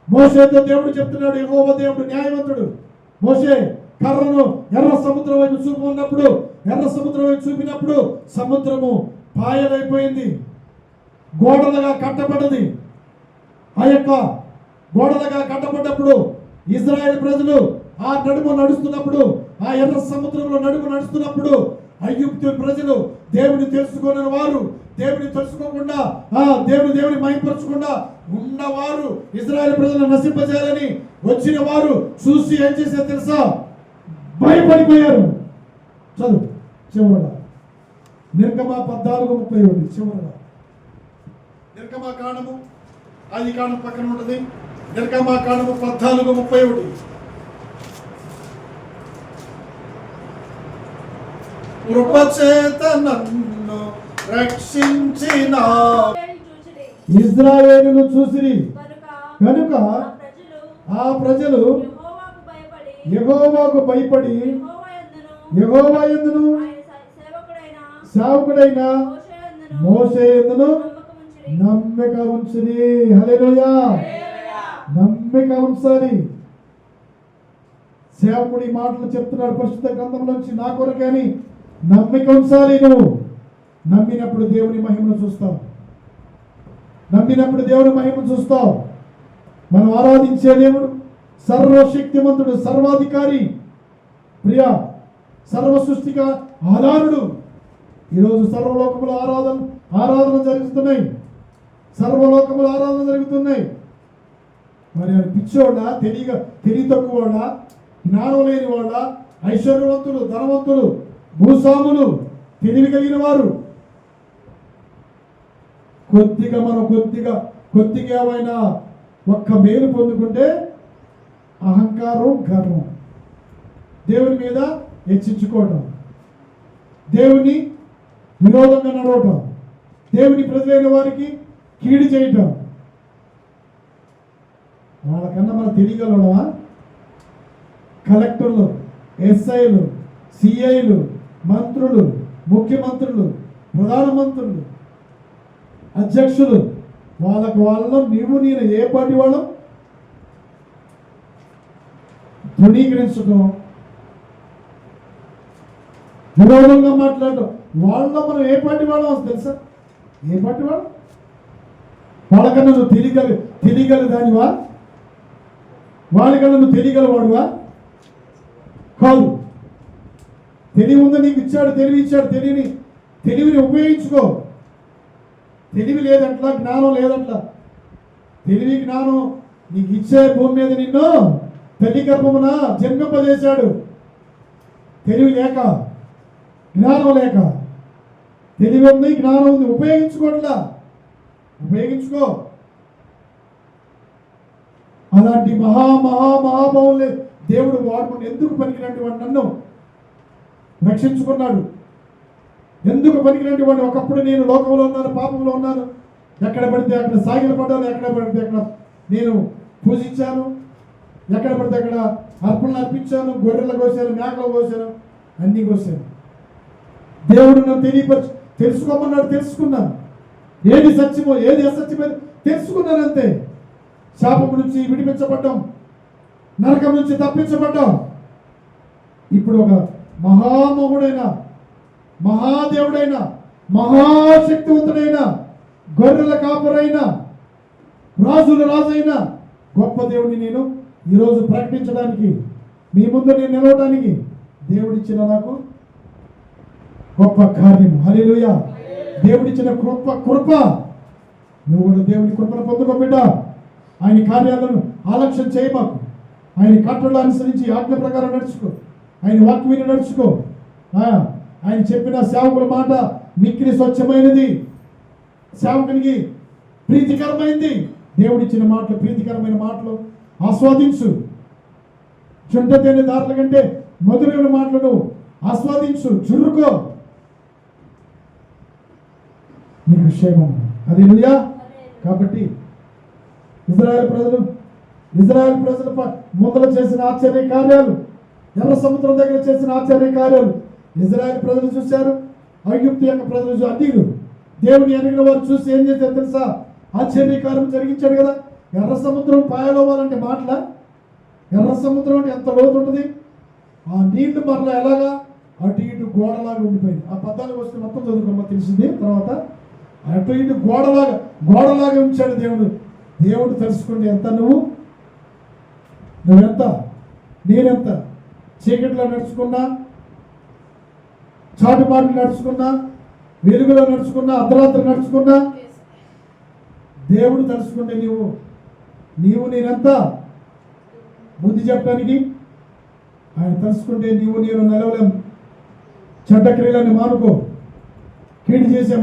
మోషేతో దేవుడు చెప్తున్నాడు, యెహోవా దేవుడు న్యాయవంతుడు. మోషే కర్రను ఎర్ర సముద్రం వైపు చూపినప్పుడు సముద్రము పాయలైపోయింది, గోడలుగా కట్టబడ్డది. ఆ యొక్క గోడలుగా కట్టబడ్డప్పుడు ఇశ్రాయేలు ప్రజలు ఆ ఎర్ర సముద్రంలో నడుస్తున్నప్పుడు ఐగుప్తు ప్రజలు దేవుని తెలుసుకున్న వారు, దేవుని తెలుసుకోకుండా దేవుని మహిమపరచకుండా ఉన్నవారు, ఇశ్రాయేలు ప్రజలను నశింపజేయాలని వచ్చిన వారు చూసి ఏం చేశారు తెలుసా? భయపడిపోయారు. చదువు చివరగా నిర్గమా 14:31 చివరగా. నిర్గమా కాండము, ఆది కాండం పక్కన ఉంటుంది. నిర్గమా కాండము 14:31. కృపచేత నన్ను రక్షించిన ఇశ్రాయేలును చూసిరి కనుక ఆ ప్రజలు యెహోవాకు భయపడి యెహోవా యందును సేవకుడైన మోషే యందును నమ్మిక ఉంచిరి. హల్లెలూయా. నమ్మిక ఉంచాలి. సేవకుడి మాటలు చెప్తున్నాడు పరిశుద్ధ గ్రంథంలోంచి, నా కొరకని నమ్మిక ఉంచాలి. నువ్వు నమ్మినప్పుడు దేవుని మహిమను చూస్తావు. మనం ఆరాధించే దేవుడు సర్వశక్తిమంతుడు, సర్వాధికారి, ప్రియ సర్వ సృష్టిగా ఆధారుడు. ఈరోజు సర్వలోకముల ఆరాధన జరుగుతున్నాయి. మరి పిచ్చోడా, తెలివి తక్కువడా, జ్ఞానం లేని వాళ్ళ, ఐశ్వర్యవంతులు, ధనవంతులు, భూస్వాములు, తెలివి కలిగిన వారు కొద్దిగా ఏమైనా ఒక్క మేలు పొందుకుంటే అహంకారం, గర్వం, దేవుని మీద హెచ్చించుకోవటం, దేవుని విరోధంగా నడవటం, దేవుని ప్రజలైన వారికి కీడు చేయటం. వాళ్ళకన్నా మనం తెలియగలవా? కలెక్టర్లు, ఎస్ఐలు, సిఐలు, మంత్రులు, ముఖ్యమంత్రులు, ప్రధానమంత్రులు, అధ్యక్షులు, వాళ్ళలో నేను ఏ పార్టీ వాళ్ళం ధృవీకరించడం, విరోధంగా మాట్లాడటం. వాళ్ళలో మనం ఏ పార్టీ వాళ్ళం తెలుసా? ఏ పార్టీ వాళ్ళం? వాళ్ళకన్నా నువ్వు తెలియగల దానివా? వాళ్ళకన్నా నువ్వు తెలియగలవాడువా? కాదు. తెలివి ఉంది నీకు ఇచ్చాడు, తెలివి ఇచ్చాడు. తెలివిని ఉపయోగించుకో. తెలివి లేదంట్లా, జ్ఞానం లేదంట్లా. తెలివి జ్ఞానం నీకు ఇచ్చే భూమి మీద నిన్ను తల్లి గర్భమున జన్మింపజేశాడు. తెలివి లేక, జ్ఞానం లేక. తెలివి ఉంది, జ్ఞానం ఉంది, ఉపయోగించుకోవట్లా. ఉపయోగించుకో. అలాంటి మహాభావులే దేవుడు వాడుకుని ఎందుకు పనికిరంటి వాడు నన్ను రక్షించుకున్నాడు. ఎందుకు పనికిరంటి వాడు? ఒకప్పుడు నేను లోకంలో ఉన్నాను, పాపంలో ఉన్నాను. ఎక్కడ పడితే అక్కడ సాగిలు పడ్డాను, ఎక్కడ పడితే అక్కడ నేను పూజించాను, ఎక్కడ పడితే అక్కడ అర్పణలు అర్పించాను, గొర్రెలు కోసాను, మేకలు కోసాను, అన్నీ కోసాను. దేవుడు నన్ను తెలుసుకోమన్నాడు, తెలుసుకున్నాను. ఏది సత్యమో ఏది అసత్యమో తెలుసుకున్నాను, అంతే. శాపం నుంచి విడిపించబడ్డాం, నరకం నుంచి తప్పించబడ్డాం. ఇప్పుడు ఒక మహామహుడైన, మహాదేవుడైన, మహాశక్తివంతుడైన, గొర్రెల కాపురైన, రాజుల రాజైన గొప్ప దేవుడిని నేను ఈరోజు ప్రకటించడానికి, మీ ముందు నేను నిలవడానికి దేవుడిచ్చిన నాకు గొప్ప కార్యం. హల్లెలూయా. దేవుడిచ్చిన కృప. నువ్వు కూడా దేవుని కృపను పొందుకో బిడ్డ. ఆయన కార్యాలను ఆలక్ష్యం చేయమాకు. ఆయన కట్టడలు అనుసరించి ఆజ్ఞ ప్రకారం నడుచుకో. ఆయన వాక్యని నడుచుకో. ఆయన చెప్పిన సేవకుల మాట మిక్కిలి స్వచ్ఛమైనది, సేవకునికి ప్రీతికరమైంది. దేవుడిచ్చిన మాటలు, ప్రీతికరమైన మాటలు ఆస్వాదించు. చుంటతేనే దారుల కంటే మధురమైన మాటలను ఆస్వాదించు, చురుకో. నీకు క్షేమం. హల్లెలూయా. కాబట్టి ఇజ్రాయెల్ ప్రజలు ముందర చేసిన ఆశ్చర్య కార్యాలు, ఎర్ర సముద్రం దగ్గర చేసిన ఆశ్చర్య కార్యాలు ఇజ్రాయెల్ ప్రజలు చూశారు. ఐగుప్తు యొక్క ప్రజలు, అన్యులు, దేవుని ఎరిగిన వారు చూసి ఏం చేశారు తెలుసా? ఆశ్చర్యకార్యం జరిగించాడు కదా. ఎర్ర సముద్రం పాయలవ్వాలంటే మాటలా? ఎర్ర సముద్రం అంటే ఎంత లోతు ఉంటుంది? ఆ నీళ్లు మరలా ఎలాగా అటు ఇటు గోడలాగా ఉండిపోయింది. ఆ పద్దాలకు వస్తే మొత్తం చదువుకోమని తెలిసింది. తర్వాత అటు ఇటు గోడలాగా ఉంచాడు దేవుడు. దేవుడు తెలుసుకోండి, ఎంత నువ్వెంత, నేనెంత. చీకట్లో నడుచుకున్నా, చాటుమాటలు నడుచుకున్నా, వెలుగులో నడుచుకున్నా, అర్ధరాత్రి నడుచుకున్నా, దేవుడు తెలుసుకుంటే నీవు నేనెంత బుద్ధి చెప్పడానికి. ఆయన తెలుసుకుంటే నేను నిలవలేం. చెడ్డ క్రియలను మానుకో, కీడు చేసే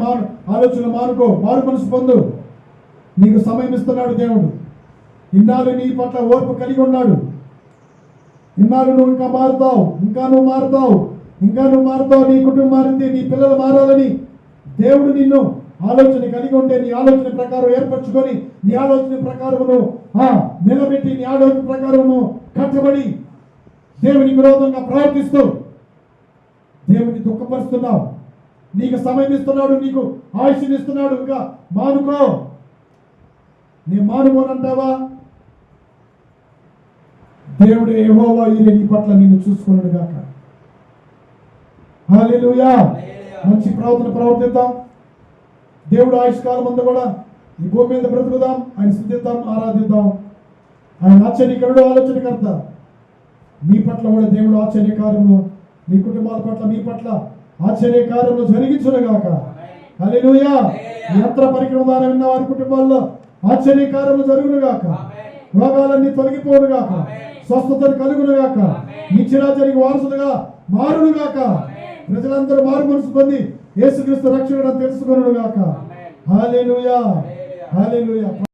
ఆలోచన మానుకో, మారు మనసు పొందు. నీకు సమయం ఇస్తున్నాడు దేవుడు. ఇన్నాళ్ళు నీ పట్ల ఓర్పు కలిగి ఉన్నాడు. ఇన్నాళ్ళు నువ్వు ఇంకా మారుతావు, నువ్వు మారుతావు. నీ కుటుంబం మారింది, నీ పిల్లలు మారాలని దేవుడు నిన్ను ఆలోచన కలిగి ఉంటే నీ ఆలోచన ప్రకారం ఏర్పరచుకొని, నీ ఆలోచన ప్రకారమును నిలబెట్టి, నీ ఆలోచన ప్రకారమును కట్టబడి దేవుని విరోధంగా ప్రవర్తిస్తూ దేవుని దుఃఖపరుస్తున్నావు. నీకు సమయం ఇస్తున్నాడు, నీకు ఆయుష్ని ఇస్తున్నాడు. ఇంకా మానుకో. నేను మానుకోనంటావా? దేవుడు యెహోవా ఈరే నీ పట్ల నిన్ను చూసుకున్నాడు గాక. హల్లెలూయా. మంచి ప్రవర్తిద్దాం. దేవుడు ఆయుష్కాలం అంతా కూడా ఈ భూమి మీద బ్రతుకుదాం. ఆయన స్తుతిద్దాం, ఆరాధిద్దాం. ఆయన ఆశ్చర్యకరుడు, ఆలోచనకర్త. మీ పట్ల కూడా దేవుడు ఆశ్చర్యకార్యము, మీ కుటుంబాల పట్ల, మీ పట్ల ఆశ్చర్యకార్యము జరిగించునుగాక. హల్లెలూయా. యంత్ర పరికరం ద్వారా విన్న వారి కుటుంబాల్లో ఆశ్చర్యకార్యము జరుగునుగాక. రోగాలన్నీ తొలగిపోనుగాక. స్వస్థతను కలుగునుగాక. నిత్యరాజ్యానికి వారసులుగా మారునుగాక. ప్రజలందరూ మారు మనసు పొంది యేసుక్రీస్తు రక్షకుడని తెలుసుకొనుగాక. హల్లెలూయా. హల్లెలూయా.